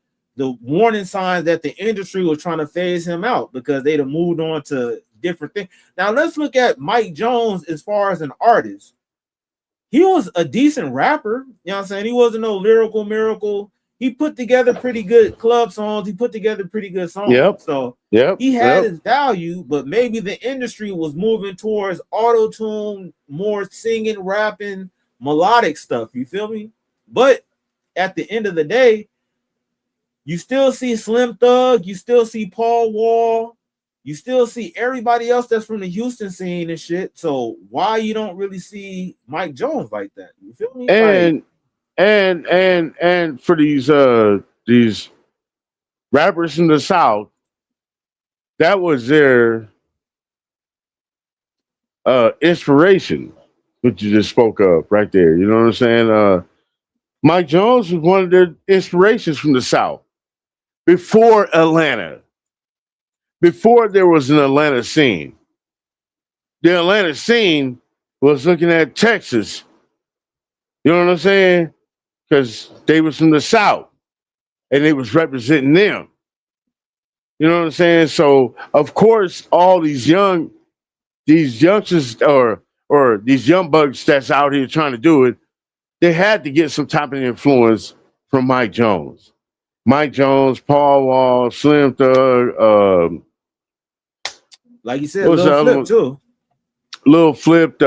warning signs that the industry was trying to phase him out because they'd have moved on to different things. Now let's look at Mike Jones as far as an artist. He was a decent rapper. You know what I'm saying? He wasn't no lyrical miracle. He put together pretty good club songs. He put together pretty good songs. So he had his value, but maybe the industry was moving towards auto-tune, more singing, rapping, melodic stuff. You feel me? But at the end of the day, you still see Slim Thug, you still see Paul Wall, you still see everybody else that's from the Houston scene and shit. So why you don't really see Mike Jones like that? You feel me? And for these rappers in the South, that was their inspiration, which you just spoke of right there. You know what I'm saying? Mike Jones was one of their inspirations from the South before Atlanta, before there was an Atlanta scene. The Atlanta scene was looking at Texas. You know what I'm saying? Because they was from the South and they was representing them. You know what I'm saying? So of course, all these youngsters or these young bucks that's out here trying to do it, they had to get some type of influence from Mike Jones. Mike Jones, Paul Wall, Slim Thug, like you said, Lil Flip too. Lil Flip,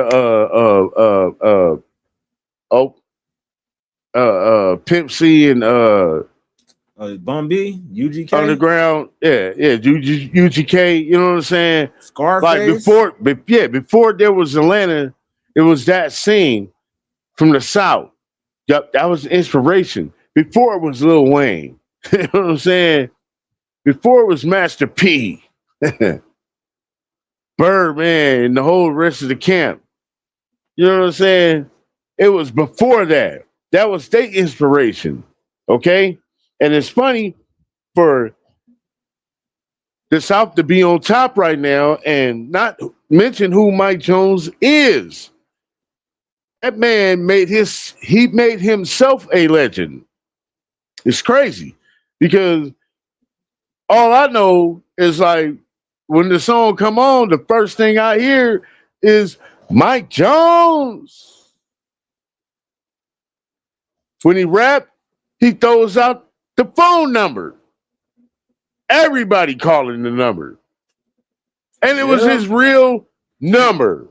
Pimp C and Bun B, UGK, Underground, UGK. You know what I'm saying? Scarface. Like before there was Atlanta, it was that scene from the South. Yep, that was the inspiration. Before it was Lil Wayne. You know what I'm saying? Before it was Master P, Birdman, and the whole rest of the camp. You know what I'm saying? It was before that. That was their inspiration. Okay? And it's funny for the South to be on top right now and not mention who Mike Jones is. That man made himself a legend. It's crazy because all I know is like when the song come on, the first thing I hear is Mike Jones. When he rap, he throws out the phone number. Everybody calling the number. And it was his real number.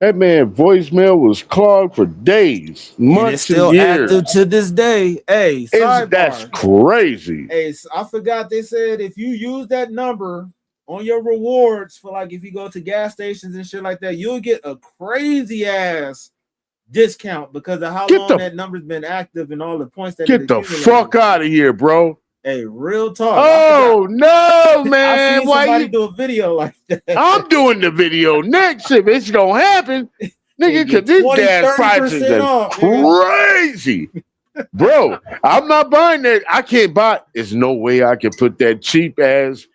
That man voicemail was clogged for days, months, and years. Active to this day. Hey, that's crazy. Hey, I forgot they said if you use that number on your rewards for like if you go to gas stations and shit like that, you'll get a crazy ass discount because of how long that number's been active and all the points that get the fuck out of here, bro. Hey, real talk. Oh no, man! I seen somebody do a video like that. I'm doing the video next if it's gonna happen, nigga. Cause this gas prices are crazy, bro. I'm not buying that. I can't buy. There's no way I can put that cheap ass.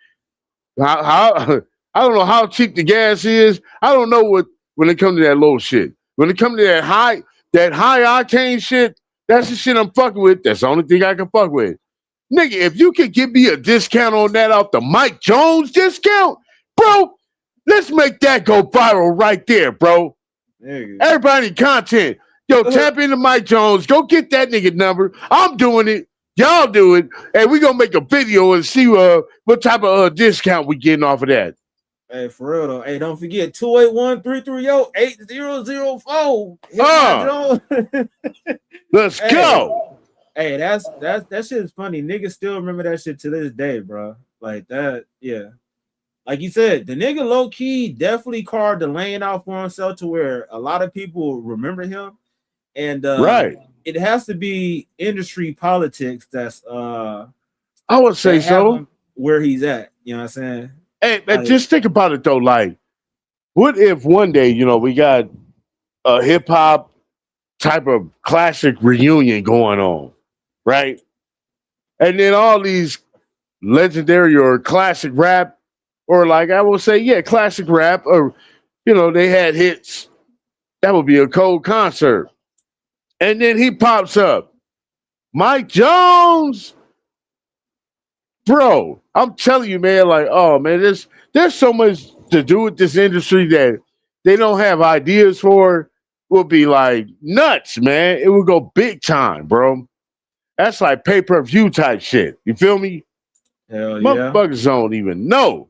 How I don't know how cheap the gas is. I don't know what when it comes to that low shit. When it comes to that high octane shit, that's the shit I'm fucking with. That's the only thing I can fuck with. Nigga, if you could give me a discount on that off the Mike Jones discount, bro, let's make that go viral right there, bro. Everybody content. Yo, tap into Mike Jones. Go get that nigga number. I'm doing it. Y'all do it. And we're going to make a video and see what type of discount we getting off of that. Hey, for real though. Hey, don't forget 281-330-8004. Let's go. Hey, that shit is funny. Niggas still remember that shit to this day, bro. Like that, yeah. Like you said, the nigga low key definitely carved the lane out for himself to where a lot of people remember him. And it has to be industry politics that's I would say so. Where he's at, you know what I'm saying? Hey, man, just think about it though. Like, what if one day, we got a hip hop type of classic reunion going on, right? And then all these legendary or classic rap, or like I will say, yeah, classic rap, or they had hits. That would be a cold concert. And then he pops up, Mike Jones, bro. I'm telling you, man. Like, oh man, there's so much to do with this industry that they don't have ideas for. Will be like nuts, man. It would go big time, bro. That's like pay-per-view type shit. You feel me? Hell yeah. Motherfuckers don't even know.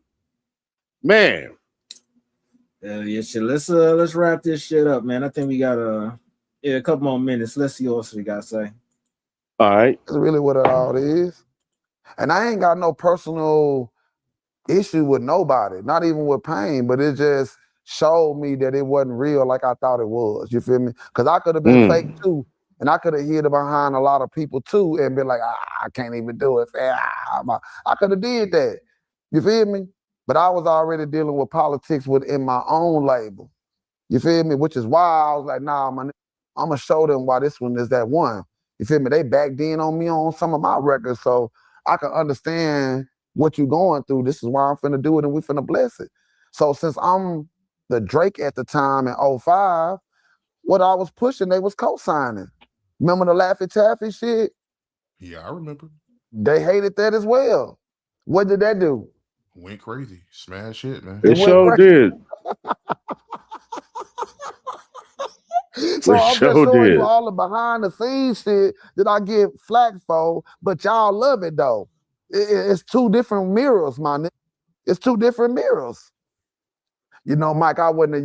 Man. Hell yeah, shit. Let's wrap this shit up, man. I think we got a couple more minutes. Let's see what else we gotta say. All right. That's really what it all is. And I ain't got no personal issue with nobody, not even with pain, but it just showed me that it wasn't real like I thought it was. You feel me? Because I could have been fake too. And I could have hid behind a lot of people too and been like, I can't even do it. I could have did that. You feel me? But I was already dealing with politics within my own label. You feel me? Which is why I was like, nah, I'm going to show them why this one is that one. You feel me? They backed in on me on some of my records, so I can understand what you're going through. This is why I'm finna do it and we finna bless it. So since I'm the Drake at the time in 05, what I was pushing, they was co-signing. Remember the Laffy Taffy shit? Yeah, I remember. They hated that as well. What did that do? Went crazy. Smash hit, man. It sure did. So I'm just showing you all the behind the scenes shit that I get flack for, but y'all love it though. It's two different mirrors, my nigga. It's two different mirrors. Mike, I wouldn't have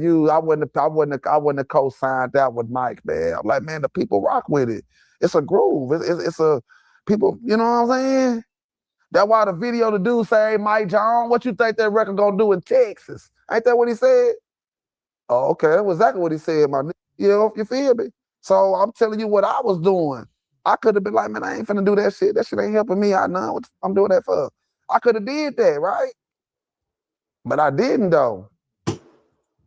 co-signed that with Mike, man. I'm like, man, the people rock with it. It's a groove. It's a people, you know what I'm saying? That's why the video the dude say, hey, Mike John, what you think that record gonna do in Texas? Ain't that what he said? Oh, okay, that was exactly what he said, my nigga. You feel me? So I'm telling you what I was doing. I could have been like, man, I ain't finna do that shit. That shit ain't helping me. I know what I'm doing that for. I could have did that, right? But I didn't though.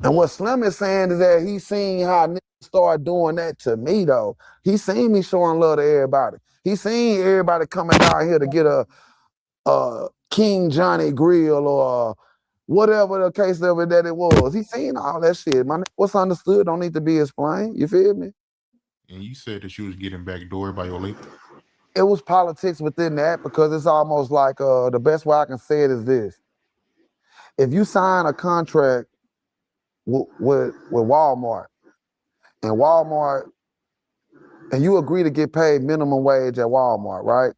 And what Slim is saying is that he seen how niggas start doing that to me though. He seen me showing love to everybody. He seen everybody coming down here to get a King Johnny grill or whatever the case of it that it was. He seen all that shit. What's understood don't need to be explained. You feel me? And you said that you was getting backdoored by your label? It was politics within that because it's almost like the best way I can say it is this. If you sign a contract with Walmart and you agree to get paid minimum wage at Walmart, right?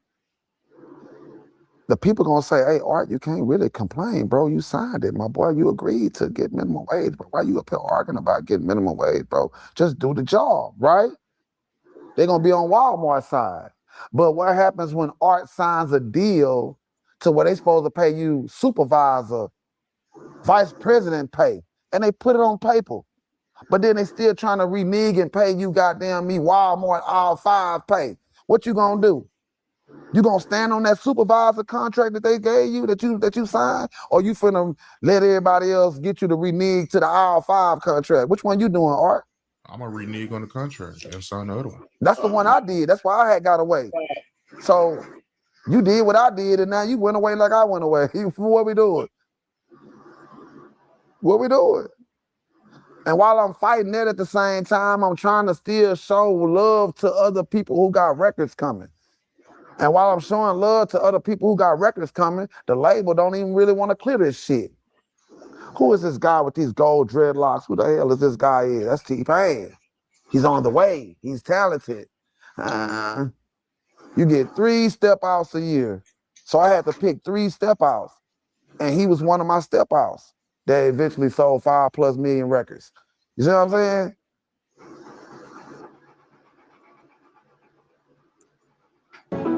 The people gonna say, hey, Art, you can't really complain, bro. You signed it, my boy. You agreed to get minimum wage, but why you up here arguing about getting minimum wage, bro? Just do the job, right? They're gonna be on Walmart's side. But what happens when Art signs a deal to where they supposed to pay you supervisor, vice president pay, and they put it on paper, but then they still trying to renege and pay you goddamn me Walmart all 5 pay. What you gonna do? You gonna stand on that supervisor contract that they gave you that you signed, or you finna let everybody else get you to renege to the all 5 contract? Which one you doing, Art? I'm gonna renege on the contract and sign the other one. That's the one I did. That's why I had got away. So you did what I did, and now you went away like I went away. What we doing? What we doing? And while I'm fighting that at the same time, I'm trying to still show love to other people who got records coming. And while I'm showing love to other people who got records coming, the label don't even really want to clear this shit. Who is this guy with these gold dreadlocks? Who the hell is this guy? That's T-Pain. He's on the way. He's talented. You get 3 step outs a year. So I had to pick 3 step outs. And he was one of my step outs that eventually sold 5+ million records. You see what I'm saying?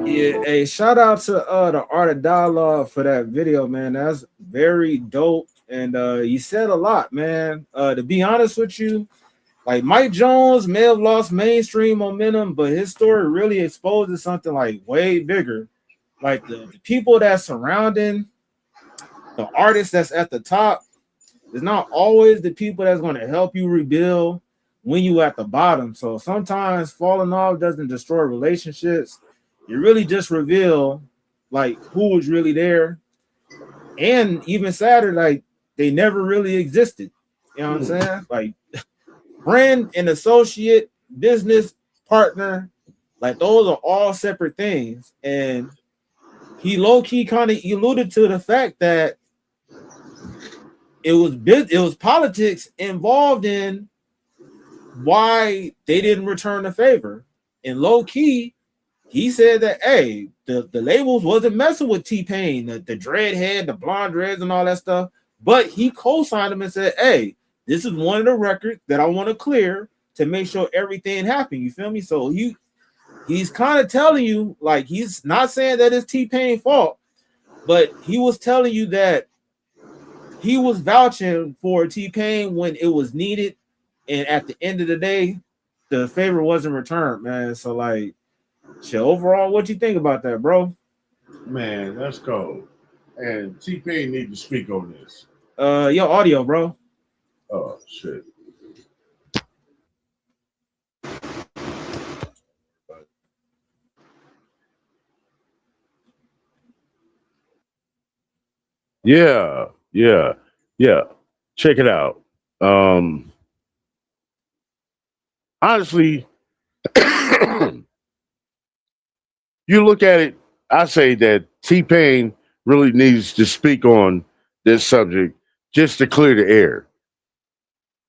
Yeah, hey, shout out to the Art of Dialogue for that video, man. That's very dope. And you said a lot, man. To be honest with you, like Mike Jones may have lost mainstream momentum, but his story really exposes something like way bigger. Like the people that surrounding the artist that's at the top is not always the people that's going to help you rebuild when you at the bottom. So sometimes falling off doesn't destroy relationships. You really just reveal like who was really there. And even sadder, like they never really existed. You know what I'm saying? Like friend and associate, business partner, like those are all separate things. And he low-key kind of alluded to the fact that it was politics involved in why they didn't return the favor. And low-key, he said that hey, the labels wasn't messing with T-Pain, the dreadhead, the blonde dreads, and all that stuff. But he co-signed him and said, hey, this is one of the records that I want to clear to make sure everything happened. You feel me? So he's kind of telling you, like, he's not saying that it's T-Pain's fault, but he was telling you that he was vouching for T-Pain when it was needed, and at the end of the day, the favor wasn't returned, man. So like, shit, overall, what you think about that, bro? Man, that's cold. And T-Pain need to speak on this. Your audio, bro. Oh shit. Yeah. Check it out. Honestly, you look at it, I say that T-Pain really needs to speak on this subject just to clear the air.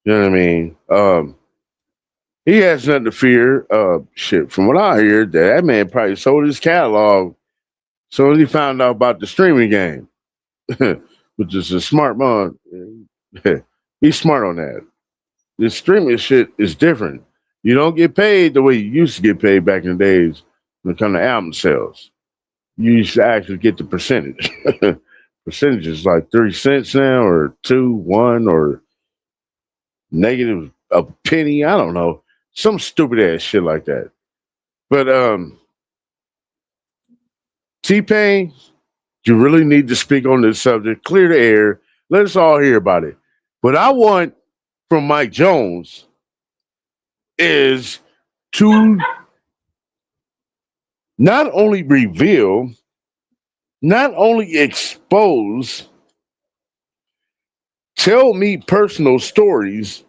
You know what I mean? He has nothing to fear. Shit, from what I hear, that man probably sold his catalog as soon as he found out about the streaming game, which is a smart man. He's smart on that. This streaming shit is different. You don't get paid the way you used to get paid back in the days when it comes to album sales. You used to actually get the percentage. Percentage is like 30 cents now, or 2, 1, or negative a penny. I don't know. Some stupid ass shit like that. But T-Pain, you really need to speak on this subject. Clear the air. Let us all hear about it. What I want from Mike Jones is to not only reveal, not only expose, tell me personal stories.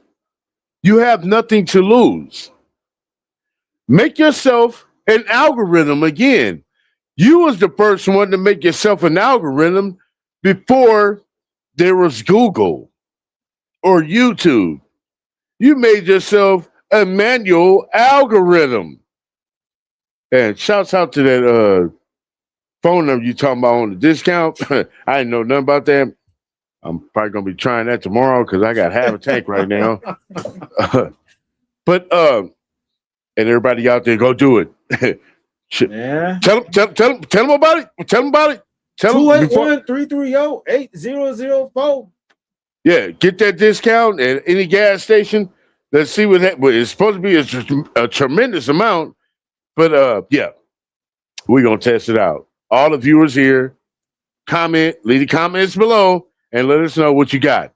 You have nothing to lose. Make yourself an algorithm again. You was the first one to make yourself an algorithm before there was Google or YouTube. You made yourself a manual algorithm. And shouts out to that phone number you talking about on the discount. I didn't know nothing about that. I'm probably gonna be trying that tomorrow because I got half a tank right now. But and everybody out there, go do it. Yeah. Tell them about it. Tell them about it. Tell them 281-330-8004. Yeah, get that discount at any gas station. Let's see what that. It's supposed to be a tremendous amount, but yeah, we're gonna test it out. All the viewers here, leave the comments below, and let us know what you got.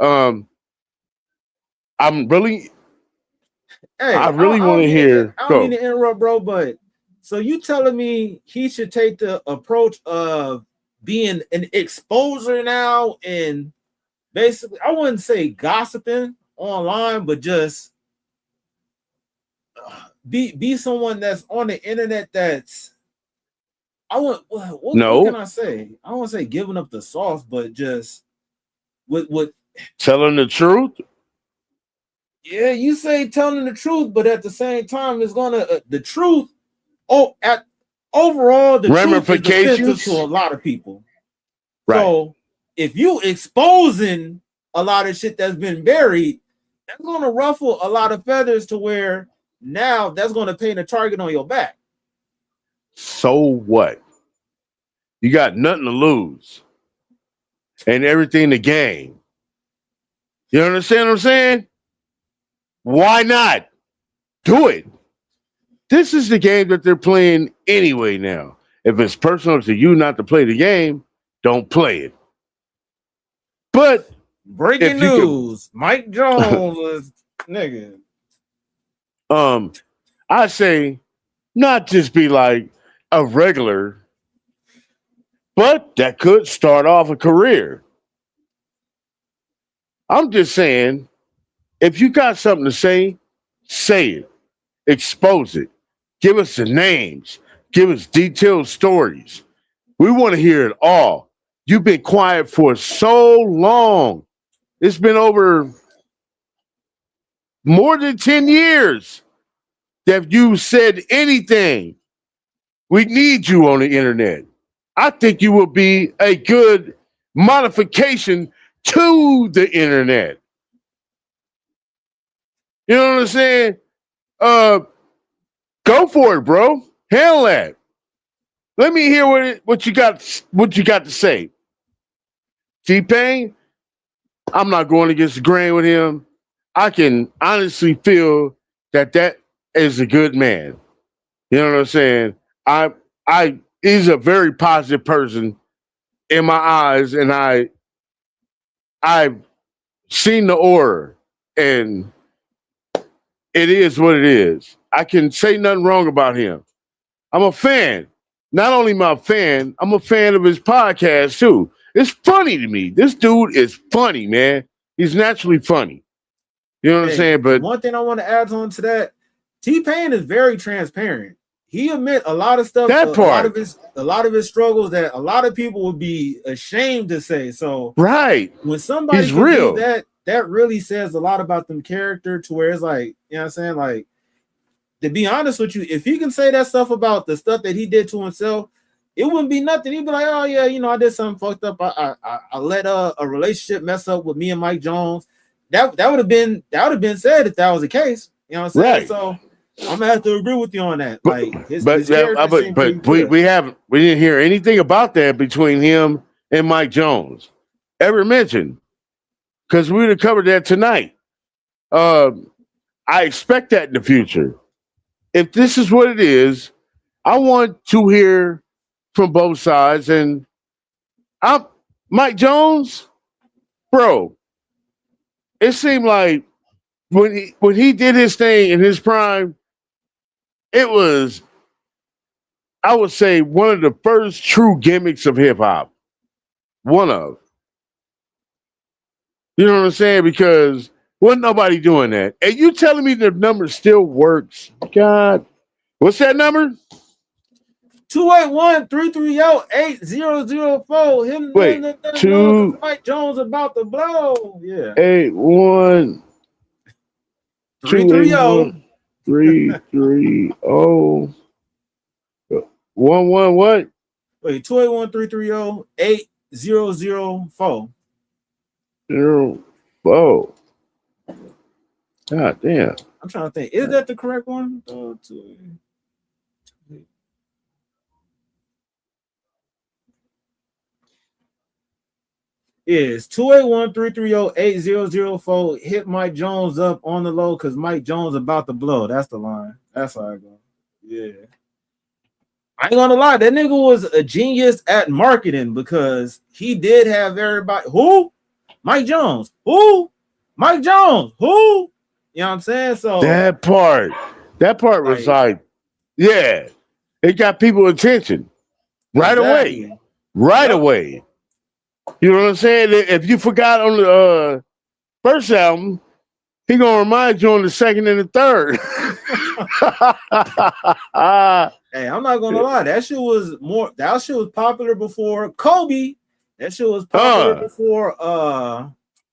I'm really, Hey, I really want to hear. I don't mean to interrupt, bro, but so you telling me he should take the approach of being an exposer now, and basically, I wouldn't say gossiping online, but just be someone that's on the internet that's what can I say? I don't want to say giving up the sauce, but just with telling the truth. Yeah, you say telling the truth, but at the same time, it's gonna the truth. Overall, the ramifications truth is offensive to a lot of people. Right. So if you exposing a lot of shit that's been buried, that's gonna ruffle a lot of feathers to where now that's gonna paint a target on your back. So what? You got nothing to lose and everything to gain. You understand what I'm saying? Why not? Do it. This is the game that they're playing anyway now. If it's personal to you not to play the game, don't play it. But Breaking if you could, news: Mike Jones was nigga. I say not just be like a regular, but that could start off a career. I'm just saying, if you got something to say it, expose it, give us the names, give us detailed stories. We want to hear it all. You've been quiet for so long. It's been over more than 10 years that you said anything. We need you on the internet. I think you will be a good modification to the internet. You know what I'm saying? Uh, Go for it, bro. Handle that. Let me hear what you got to say. T-Pain, I'm not going against the grain with him. I can honestly feel that is a good man. You know what I'm saying? I he's a very positive person in my eyes, and I've seen the aura, and it is what it is. I can say nothing wrong about him. I'm a fan. Not only am I a fan, I'm a fan of his podcast too. It's funny to me. This dude is funny, man. He's naturally funny. You know what I'm Hey, saying? But one thing I want to add on to that, T-Pain is very transparent. He admit a lot of stuff, that a lot of part, his struggles that a lot of people would be ashamed to say. So right? when somebody He's can do real. that really says a lot about them character to where it's like, you know what I'm saying? Like, to be honest with you, if he can say that stuff about the stuff that he did to himself, it wouldn't be nothing. He'd be like, oh yeah, I did something fucked up. I let a relationship mess up with me and Mike Jones. That would have been said if that was the case. You know what I'm saying? Right. So I'm gonna have to agree with you on that. But Like his character seemed pretty but good. we didn't hear anything about that between him and Mike Jones ever mentioned, because we would have covered that tonight. I expect that in the future. If this is what it is, I want to hear from both sides. And I'm Mike Jones, bro. It seemed like when he did his thing in his prime, it was, I would say, one of the first true gimmicks of hip hop. One of. You know what I'm saying? Because wasn't nobody doing that. And you telling me the number still works? God, what's that number? 281-330-8004. Him Wait, know because Mike Jones about to blow. Yeah. 281 330 330 11 what? Wait, 281-330-8004. 04. God damn. I'm trying to think. Is that the correct one? Is 281-330-8004. Hit Mike Jones up on the low because Mike Jones about to blow. That's the line. That's how I go. Yeah. I ain't gonna lie, that nigga was a genius at marketing because he did have everybody. Who? Mike Jones. Who? Mike Jones. Who? You know what I'm saying? So that part was like, yeah, it got people attention right away. Right away. You know what I'm saying? If you forgot on the first album, he gonna remind you on the second and the third. Hey, I'm not gonna lie. That shit was popular before Kobe. That shit was popular before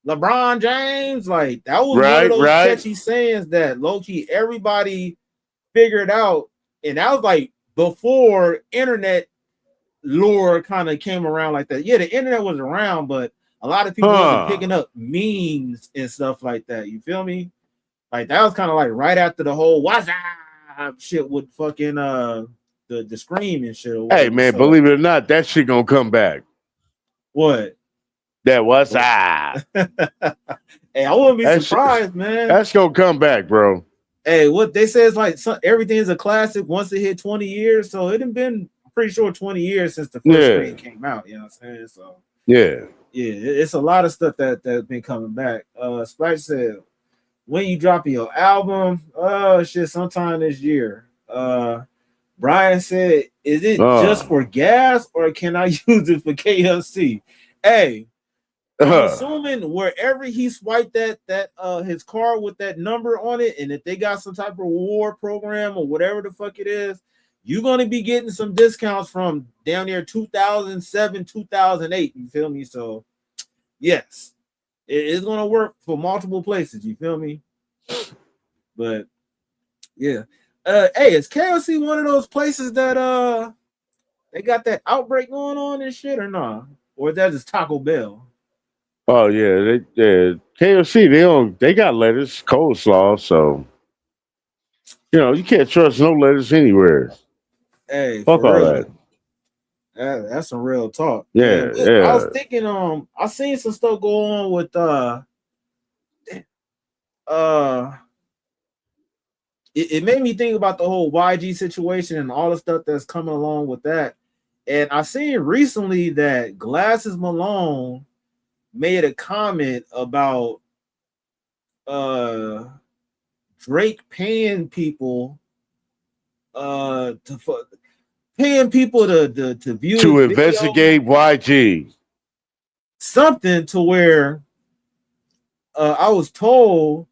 LeBron James. Like that was one of those catchy sayings that low-key everybody figured out. And that was like before internet lore kind of came around like that. Yeah, the internet was around, but a lot of people wasn't picking up memes and stuff like that. You feel me? Like that was kind of like right after the whole what's up shit with fucking the scream and shit. Hey man, believe it or not, that shit gonna come back. What? That what's up? Hey, I wouldn't be surprised, man. That's gonna come back, bro. Hey, what they say is like everything is a classic once it hit 20 years. So it had been pretty sure 20 years since the first screen came out. You know what I'm saying? So Yeah. Yeah, it's a lot of stuff that's been coming back. Splash said, when you dropping your album? Shit, sometime this year. Brian said, is it just for gas or can I use it for KFC? Hey, I'm assuming wherever he swiped that his car with that number on it, and if they got some type of reward program or whatever the fuck it is, you're gonna be getting some discounts from down there 2007, 2008. You feel me? So yes, it's gonna work for multiple places. You feel me? But yeah, hey, is KFC one of those places that they got that outbreak going on and shit or not? Or is that just Taco Bell? Oh yeah, KFC they got lettuce, coleslaw, so you can't trust no lettuce anywhere. Hey, Fuck for all real. that. That's some real talk. Yeah, And I was yeah. thinking, I seen some stuff go on with it made me think about the whole YG situation and all the stuff that's coming along with that. And I seen recently that Glasses Malone made a comment about Drake paying people paying people to view To his video, investigate YG. something to where I was told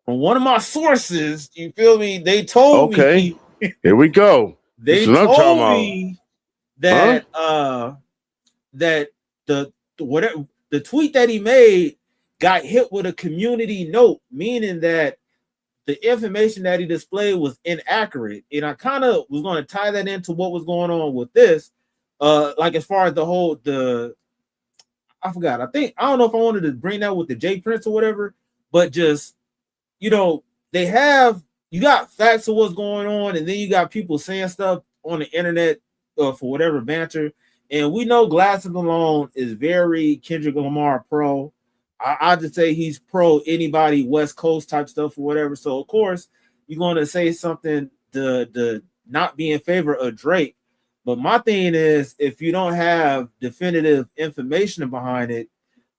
from one of my sources, you feel me? They told Okay, me here we go. This they is what I'm talking told about. me that that the whatever the tweet that he made got hit with a community note, meaning that the information that he displayed was inaccurate. And I kind of was going to tie that into what was going on with this. Like as far as I forgot. I don't know if I wanted to bring that with the J Prince or whatever, but just they have you got facts of what's going on, and then you got people saying stuff on the internet for whatever banter. And we know Glasses Malone is very Kendrick Lamar pro. I just say he's pro anybody West Coast type stuff or whatever. So of course you're going to say something to not be in favor of Drake. But my thing is, if you don't have definitive information behind it,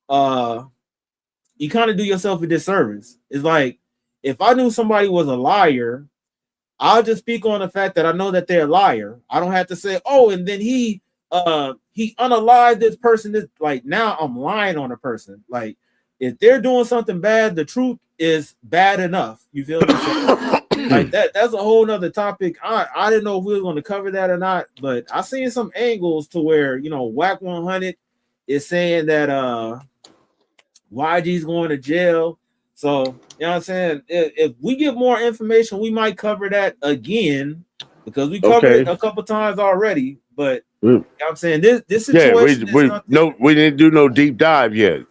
you kind of do yourself a disservice. It's like if I knew somebody was a liar, I'll just speak on the fact that I know that they're a liar. I don't have to say, oh, and then he unalived this person. This like now I'm lying on a person. Like if they're doing something bad, the truth is bad enough. You feel me? So, like that's a whole nother topic. I didn't know if we were going to cover that or not, but I seen some angles to where Whack 100 is saying that YG's going to jail. So, you know what I'm saying? If we get more information, we might cover that again because we covered it a couple times already. But you know what I'm saying? This situation is something. We didn't do no deep dive yet.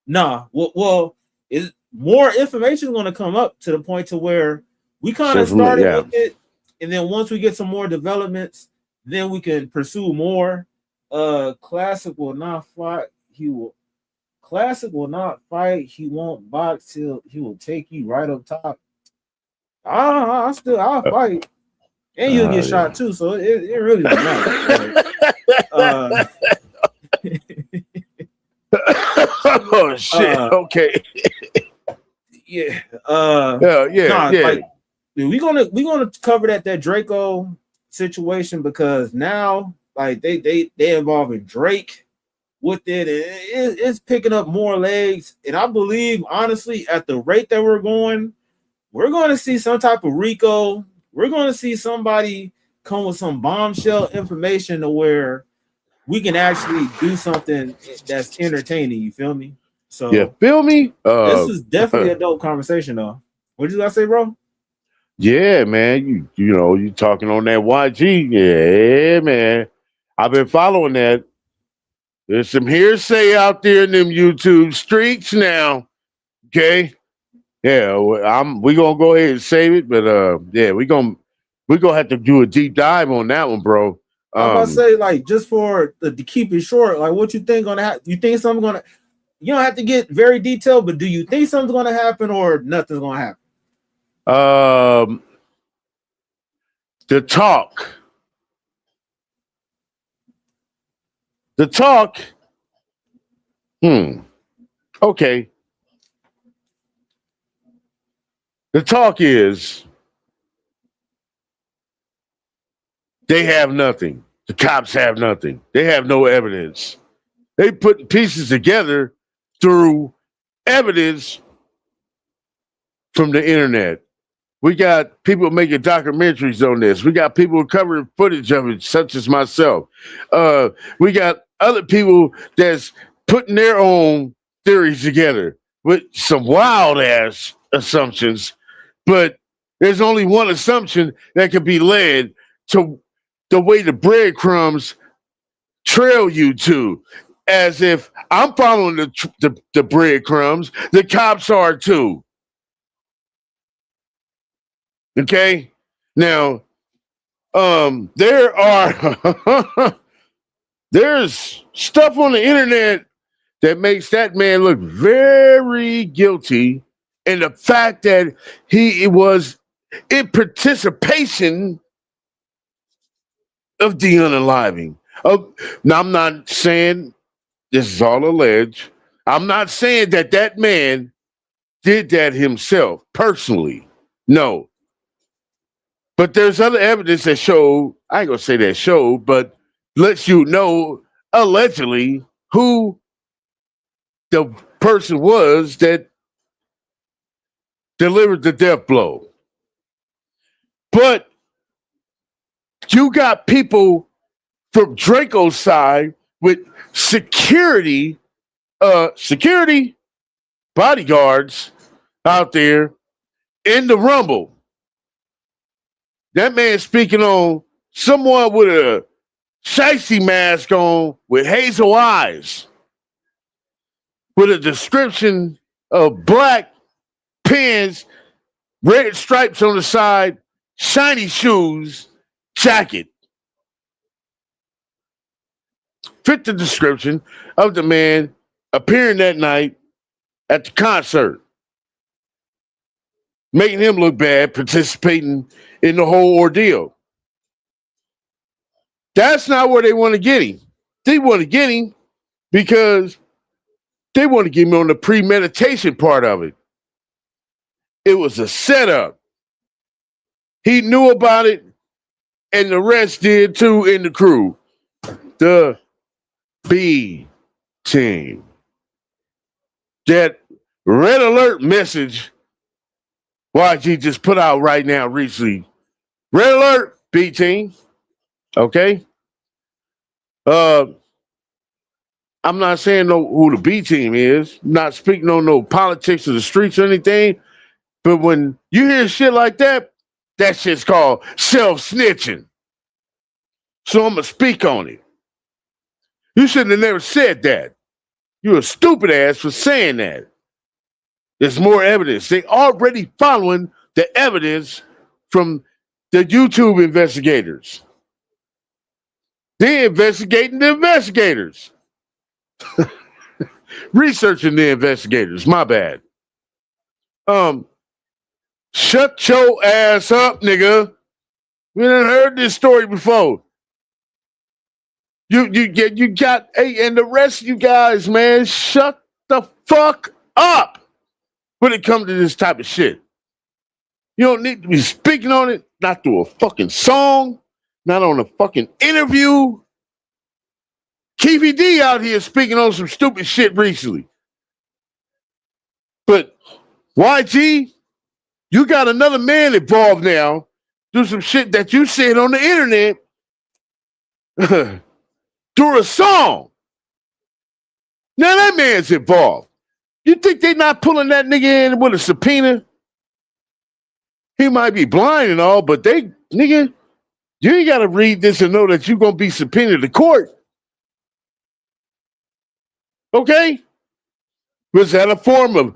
Nah. Well, is more information going to come up to the point to where we kind of started with it, and then once we get some more developments, then we can pursue more. Klasic will not fight. Klasic will not fight. He won't box till he will take you right up top. I'll fight. And you'll get shot too. So it really don't matter. Oh shit. Okay. Yeah. Yeah. We're gonna cover that Draco situation because now like they involving Drake with it, and it's picking up more legs. And I believe, honestly, at the rate that we're going to see some type of RICO. We're going to see somebody come with some bombshell information to where we can actually do something that's entertaining. You feel me? So yeah, feel me? This is definitely a dope conversation, though. What did you guys say, bro? Yeah, man. You talking on that YG? Yeah, man. I've been following that. There's some hearsay out there in them YouTube streets now. Okay. Yeah, we gonna go ahead and save it, but yeah, we gonna have to do a deep dive on that one, bro. I'm about to say, like, just for to keep it short, like, what you think gonna happen? You think something's gonna? You don't have to get very detailed, but do you think something's gonna happen or nothing's gonna happen? The talk Okay. The talk is they have nothing. The cops have nothing. They have no evidence. They put pieces together through evidence from the internet. We got people making documentaries on this. We got people covering footage of it, such as myself. We got other people that's putting their own theories together with some wild ass assumptions, but there's only one assumption that can be led to the way the breadcrumbs trail you to. As if I'm following the breadcrumbs, the cops are too. Okay? Now, there are there's stuff on the internet that makes that man look very guilty, and the fact that he was in participation of the unaliving. Now, I'm not saying this is all alleged. I'm not saying that that man did that himself personally. No. But there's other evidence that show, I ain't gonna say that show, but lets you know allegedly who the person was that delivered the death blow. But you got people from Draco's side with security bodyguards out there in the Rumble. That man speaking on someone with a shicey mask on with hazel eyes, with a description of black pants, red stripes on the side, shiny shoes, jacket. Fit the description of the man appearing that night at the concert, making him look bad, participating in the whole ordeal. That's not where they want to get him. They want to get him because they want to get him on the premeditation part of it. It was a setup. He knew about it, and the rest did too in the crew. The B team. That red alert message YG just put out right now recently. Red alert, B team. Okay. I'm not saying who the B team is, not speaking on no politics of the streets or anything. But when you hear shit like that, that shit's called self-snitching. So I'm gonna speak on it. You shouldn't have never said that. You're a stupid ass for saying that. There's more evidence. They already following the evidence from the YouTube investigators. They're investigating the investigators. Researching the investigators. My bad. Shut your ass up, nigga. We done heard this story before. You got, hey, and the rest of you guys, man, shut the fuck up when it comes to this type of shit. You don't need to be speaking on it, not through a fucking song, not on a fucking interview. Keefy D out here speaking on some stupid shit recently. But YG, you got another man involved now, do some shit that you said on the internet through a song. Now that man's involved. You think they not pulling that nigga in with a subpoena? He might be blind and all, but they, nigga, you ain't got to read this and know that you're going to be subpoenaed to court. Okay? Was that a form of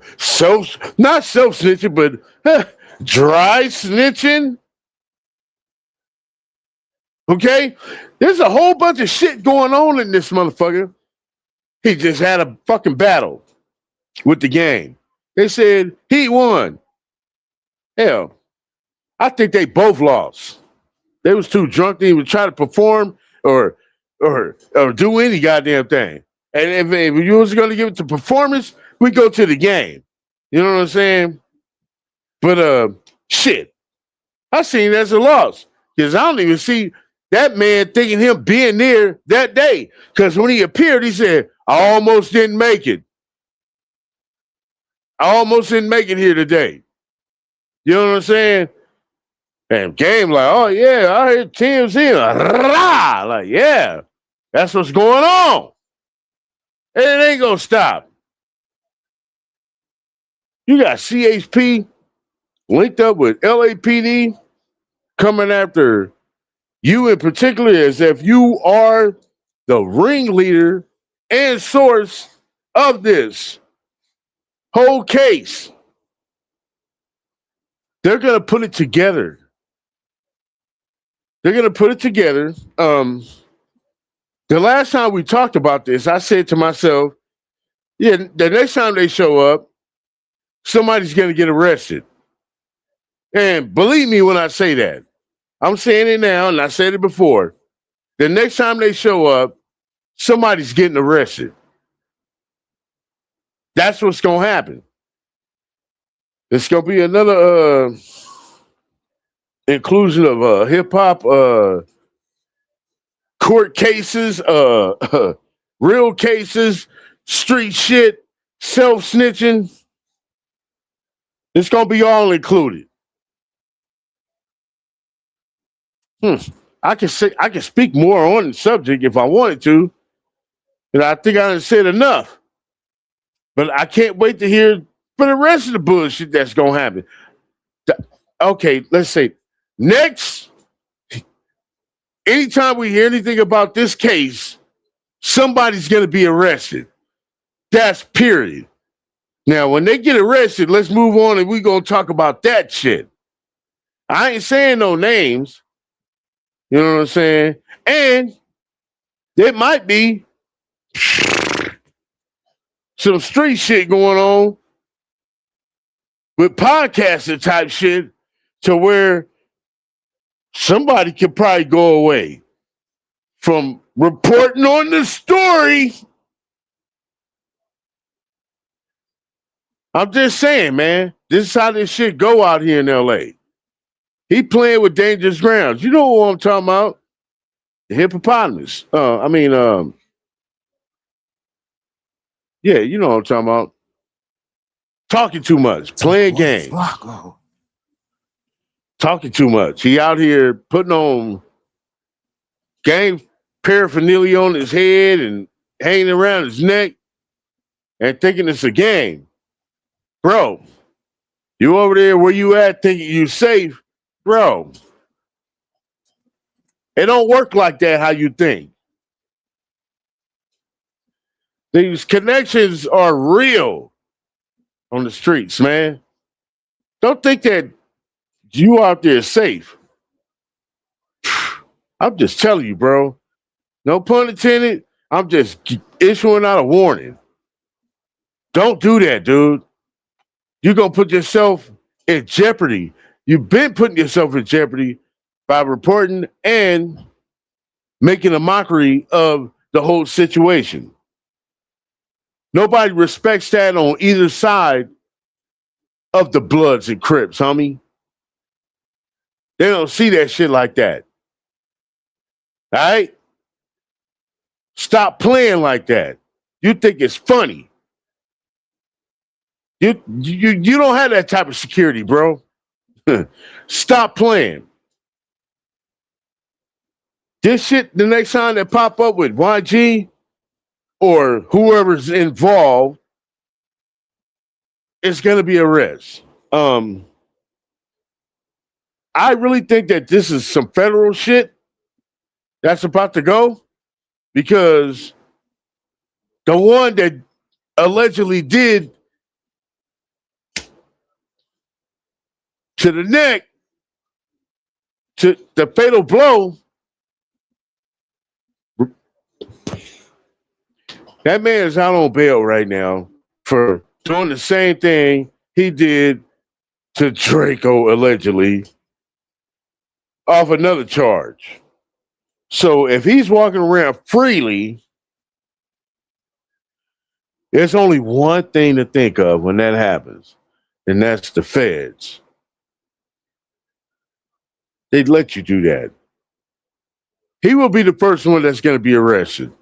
not self-snitching, but dry snitching? Okay? There's a whole bunch of shit going on in this motherfucker. He just had a fucking battle with the game. They said he won. Hell, I think they both lost. They was too drunk to even try to perform or do any goddamn thing. And if you was going to give it to performance, we go to the game. You know what I'm saying? But shit, I seen it as a loss because I don't even see that man thinking him being there that day. Because when he appeared, he said, "I almost didn't make it. I almost didn't make it here today." You know what I'm saying? And game like, "Oh yeah, I heard TMZ." Like, yeah, that's what's going on. And it ain't gonna stop. You got CHP linked up with LAPD coming after you in particular as if you are the ringleader and source of this whole case. They're going to put it together. They're going to put it together. The last time we talked about this, I said to myself, yeah, the next time they show up, somebody's going to get arrested. And believe me when I say that. I'm saying it now, and I said it before. The next time they show up, somebody's getting arrested. That's what's going to happen. It's going to be another inclusion of hip-hop court cases, real cases, street shit, self-snitching. It's going to be all included. I can speak more on the subject if I wanted to, and I think I done said enough. But I can't wait to hear for the rest of the bullshit that's gonna happen. Okay, let's say next. Anytime we hear anything about this case, somebody's gonna be arrested. That's period. Now, when they get arrested, let's move on and we're gonna talk about that shit. I ain't saying no names. You know what I'm saying? And there might be some street shit going on with podcasting type shit to where somebody could probably go away from reporting on the story. I'm just saying, man, this is how this shit go out here in LA. He playing with dangerous grounds. You know what I'm talking about? The hippopotamus. Yeah, you know what I'm talking about. Talking too much, playing games. Talking too much. He out here putting on gang paraphernalia on his head and hanging around his neck and thinking it's a game. Bro, you over there where you at thinking you safe, bro. It don't work like that how you think. These connections are real on the streets, man. Don't think that you out there safe. I'm just telling you, bro. No pun intended. I'm just issuing out a warning. Don't do that, dude. You're going to put yourself in jeopardy. You've been putting yourself in jeopardy by reporting and making a mockery of the whole situation. Nobody respects that on either side of the Bloods and Crips, homie. They don't see that shit like that. All right? Stop playing like that. You think it's funny. You don't have that type of security, bro. Stop playing. This shit, the next time that pop up with YG or whoever's involved, it's going to be arrest. I really think that this is some federal shit that's about to go because the one that allegedly did to the neck, to the fatal blow, that man is out on bail right now for doing the same thing he did to Draco allegedly off another charge. So if he's walking around freely, There's only one thing to think of when that happens, and that's the feds. They'd let you do that. He will be the first one that's going to be arrested.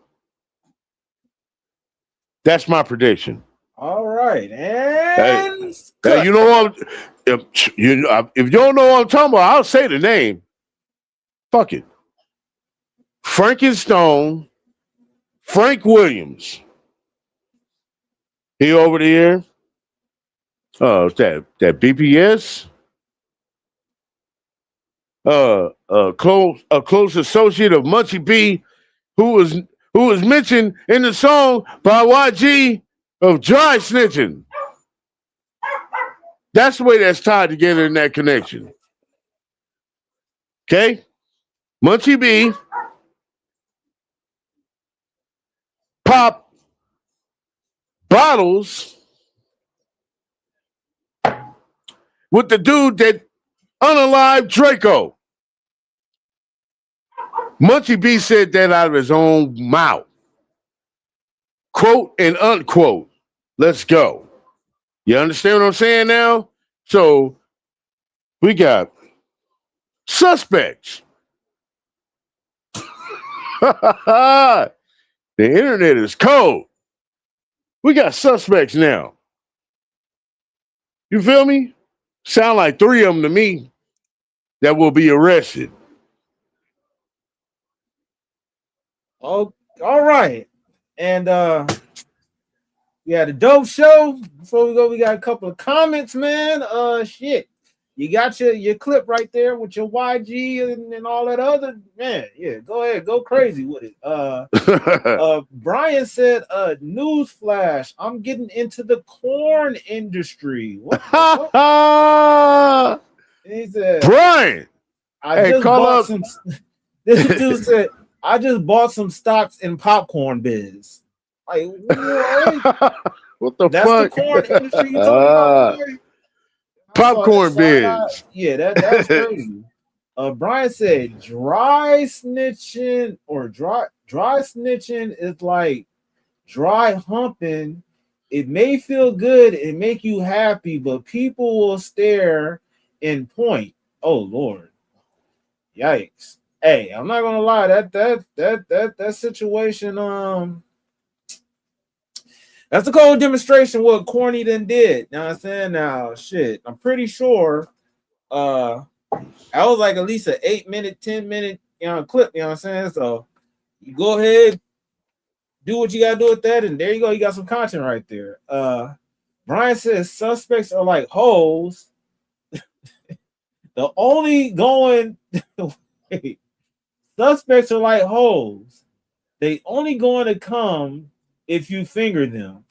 That's my prediction. All right, Hey, and hey, you know what? If you don't know what I'm talking about, I'll say the name. Fuck it. Frankenstone, Frank Williams. He over there. That BPS. A close associate of Munchie B, who was mentioned in the song by YG of Dry Snitching. That's the way that's tied together in that connection. Okay? Munchie B, pop bottles with the dude that unalived Draco. Munchie B said that out of his own mouth. Quote and unquote. Let's go. You understand what I'm saying now? So we got suspects. The internet is cold. We got suspects now. You feel me? Sound like 3 of them to me that will be arrested. oh, all right, and yeah, the dope show. Before we go, we got a couple of comments, man. Shit, you got your clip right there with your YG and all that other man. Yeah, go ahead, go crazy with it. Brian said, news flash, I'm getting into the corn industry. What? He said, Brian, I just bought some. This dude said, I just bought some stocks in popcorn biz. Like, what the that's fuck? the corn industry you talking about? Popcorn biz. Yeah, that's crazy. Brian said dry snitching is like dry humping. It may feel good and make you happy, but people will stare and point. Oh Lord. Yikes. Hey, I'm not gonna lie, that situation, that's a cold demonstration what Corny then did. Now I'm saying now shit. I'm pretty sure I was like at least an 8-minute, 10-minute, clip, you know what I'm saying? So you go ahead, do what you gotta do with that, and there you go, you got some content right there. Brian says suspects are like hoes. The only going wait, suspects are like hoes. They only going to come if you finger them.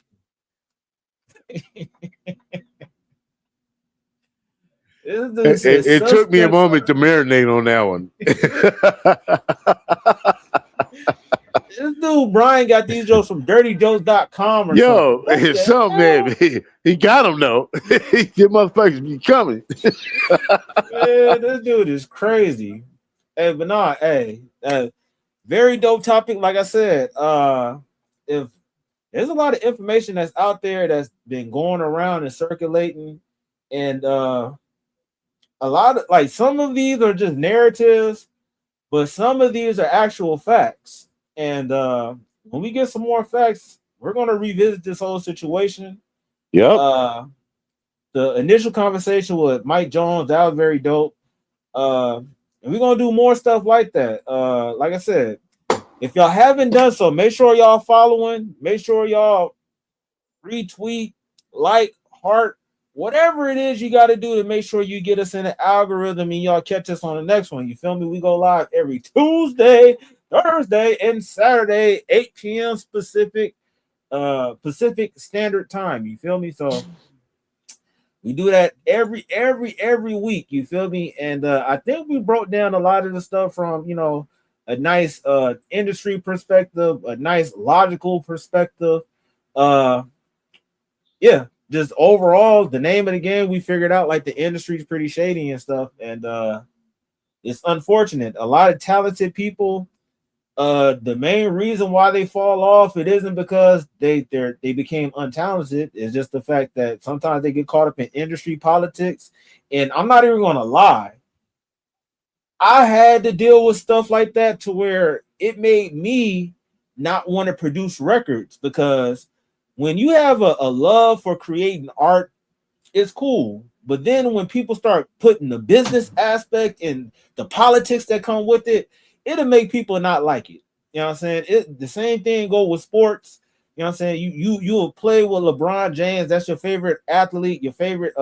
It took me a moment to marinate on that one. This dude Brian got these jokes from dirtyjokes.com or something. It's something, man. He got them though. The motherfuckers be coming. Man, this dude is crazy. Hey, but nah, hey, very dope topic. Like I said, if there's a lot of information that's out there that's been going around and circulating, and a lot of like some of these are just narratives, but some of these are actual facts. And when we get some more facts, we're gonna revisit this whole situation. Yep. The initial conversation with Mike Jones, that was very dope. And we're gonna do more stuff like that. Like I said, if y'all haven't done so, make sure y'all following, make sure y'all retweet, like, heart, whatever it is you got to do to make sure you get us in the algorithm and y'all catch us on the next one. You feel me? We go live every Tuesday, Thursday, and Saturday, 8 p.m. Pacific Standard Time. You feel me? So we do that every week. You feel me? And I think we broke down a lot of the stuff from a nice industry perspective, a nice logical perspective. Yeah, just overall, the name of the game, we figured out like the industry is pretty shady and stuff, and it's unfortunate. A lot of talented people The main reason why they fall off, it isn't because they became untalented. It's just the fact that sometimes they get caught up in industry politics. And I'm not even gonna lie, I had to deal with stuff like that to where it made me not want to produce records, because when you have a love for creating art, it's cool. But then when people start putting the business aspect and the politics that come with it, it'll make people not like it. You know what I'm saying? The same thing go with sports. You know what I'm saying? You will play with LeBron James, that's your favorite athlete, your favorite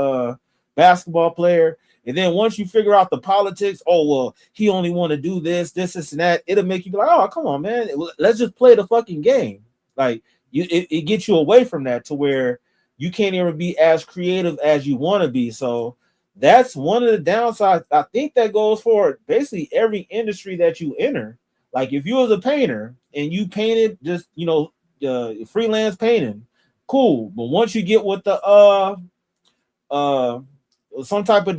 basketball player. And then once you figure out the politics, oh well, he only want to do this, and that, it'll make you be like, oh, come on, man. Let's just play the fucking game. Like it gets you away from that to where you can't even be as creative as you want to be. So that's one of the downsides. I think that goes for basically every industry that you enter. Like if you was a painter and you painted just, freelance painting, cool. But once you get with the some type of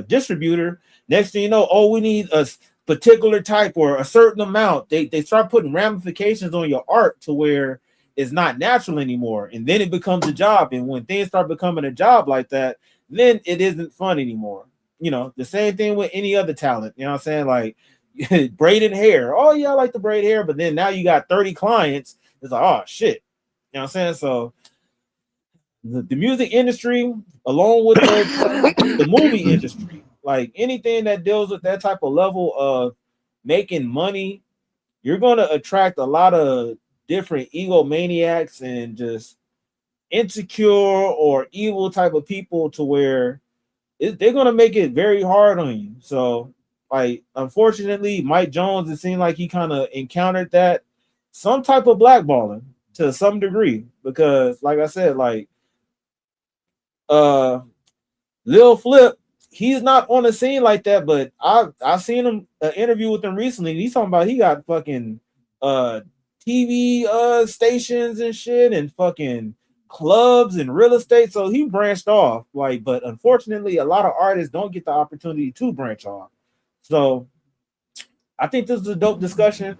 distributor, next thing you know, oh, we need a particular type or a certain amount. They start putting ramifications on your art to where it's not natural anymore, and then it becomes a job. And when things start becoming a job like that, then it isn't fun anymore. The same thing with any other talent. You know what I'm saying? Like braided hair. Oh yeah, I like to braid hair, but then now you got 30 clients. It's like, oh shit. You know what I'm saying? So the music industry, along with the movie industry, like anything that deals with that type of level of making money, you're going to attract a lot of different egomaniacs and just insecure or evil type of people to where they're going to make it very hard on you. So, like, unfortunately, Mike Jones, it seemed like he kind of encountered that some type of blackballing to some degree, because, like I said, like, Lil Flip, he's not on the scene like that, but I've seen him interview with him recently. He's talking about he got fucking TV stations and shit and fucking clubs and real estate. So he branched off, like, but unfortunately, a lot of artists don't get the opportunity to branch off. So I think this is a dope discussion.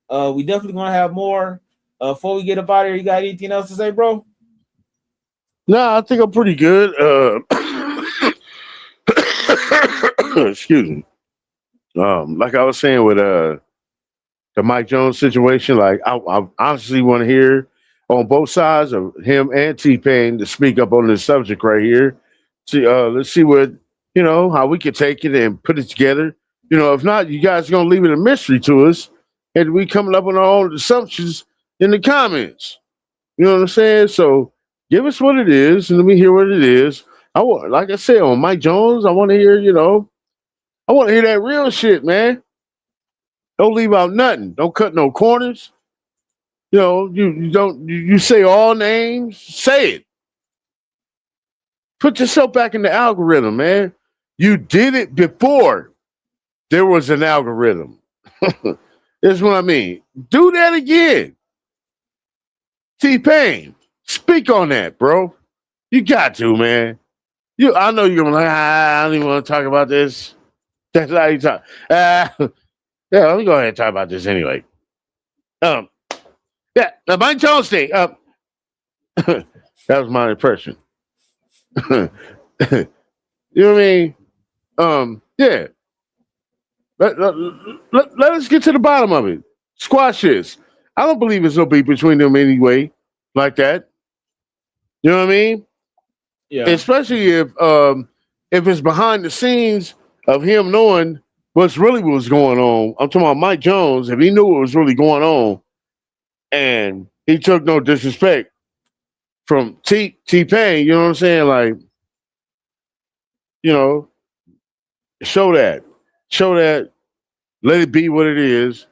We definitely gonna have more. Before we get up out of here, you got anything else to say, bro? No, I think I'm pretty good. Excuse me. Like I was saying with the Mike Jones situation, like I honestly want to hear on both sides of him and T-Pain to speak up on this subject right here. See, let's see what how we can take it and put it together. If not, you guys are gonna leave it a mystery to us, and we coming up on our own assumptions in the comments. You know what I'm saying? So give us what it is, and let me hear what it is. I want, like I said, on Mike Jones, I want to hear, I want to hear that real shit, man. Don't leave out nothing. Don't cut no corners. You don't you say all names. Say it. Put yourself back in the algorithm, man. You did it before there was an algorithm. That's what I mean. Do that again. T-Pain, speak on that, bro. You got to, man. I know you're gonna be like, I don't even want to talk about this. That's how you talk. Yeah, let me go ahead and talk about this anyway. Yeah, the Mike Jones thing. That was my impression. You know what I mean? Yeah. Let us get to the bottom of it. Squash this. I don't believe there's no beef between them anyway, like that. You know what I mean? Yeah. Especially if it's behind the scenes of him knowing what's really was going on. I'm talking about Mike Jones. If he knew what was really going on, and he took no disrespect from T-Pain, you know what I'm saying? Like, show that, let it be what it is.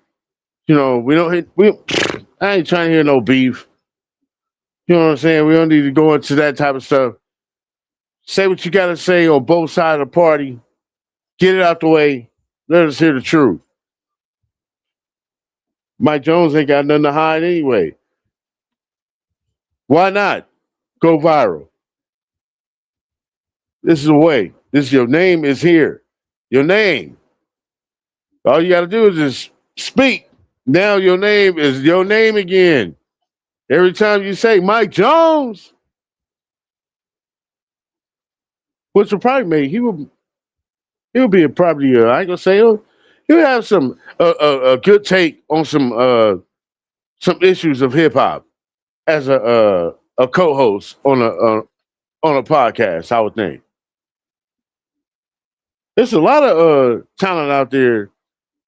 We don't hit. I ain't trying to hear no beef. You know what I'm saying? We don't need to go into that type of stuff. Say what you got to say on both sides of the party. Get it out the way. Let us hear the truth. Mike Jones ain't got nothing to hide anyway. Why not go viral? This is the way. Your name is here. Your name. All you got to do is just speak. Now your name is your name again. Every time you say Mike Jones, which will probably make he'll be a probably I ain't gonna say he'll have some a good take on some issues of hip hop as a co-host on a podcast. I would think there's a lot of talent out there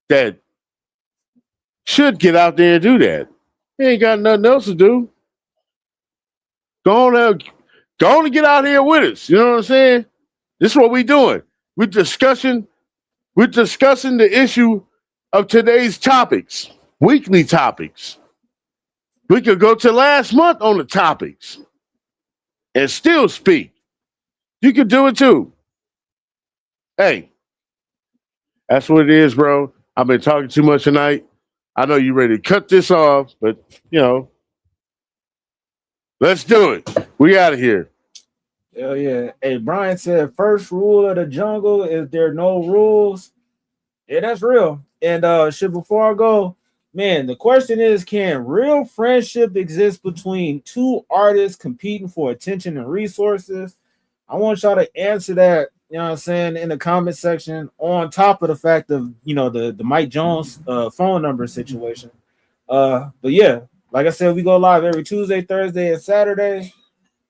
that should get out there and do that. He ain't got nothing else to do. Go on and get out here with us. You know what I'm saying? This is what we doing. We're discussing the issue of today's topics, weekly topics. We could go to last month on the topics and still speak. You could do it too. Hey, that's what it is, bro. I've been talking too much tonight. I know you're ready to cut this off, but let's do it. We out of here. Hell yeah. Hey, Brian said first rule of the jungle is there no rules. Yeah, that's real. And before I go, man, the question is, can real friendship exist between two artists competing for attention and resources? I want y'all to answer that, you know what I'm saying, in the comment section, on top of the fact of, the Mike Jones phone number situation. But yeah, like I said, we go live every Tuesday, Thursday, and Saturday,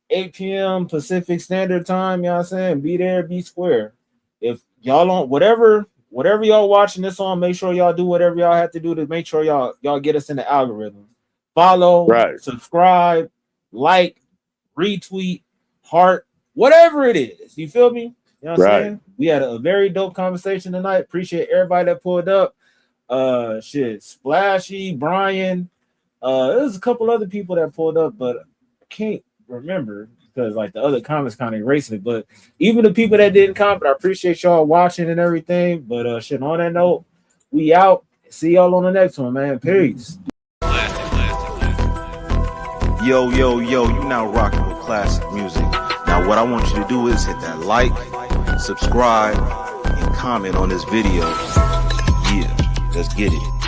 8 p.m. Pacific Standard Time, you know what I'm saying? Be there, be square. If y'all don't, whatever y'all watching this on, make sure y'all do whatever y'all have to do to make sure y'all get us in the algorithm. Follow, subscribe, like, retweet, heart, whatever it is. You feel me? You know what I'm saying? We had a very dope conversation tonight. Appreciate everybody that pulled up. Splashy, Brian. There's a couple other people that pulled up, but I can't remember because like the other comments kind of erased it. But even the people that didn't comment, I appreciate y'all watching and everything. But on that note, we out. See y'all on the next one, man. Peace. Yo, you now rocking with classic music. Now what I want you to do is hit that like, subscribe, and comment on this video. Yeah, let's get it.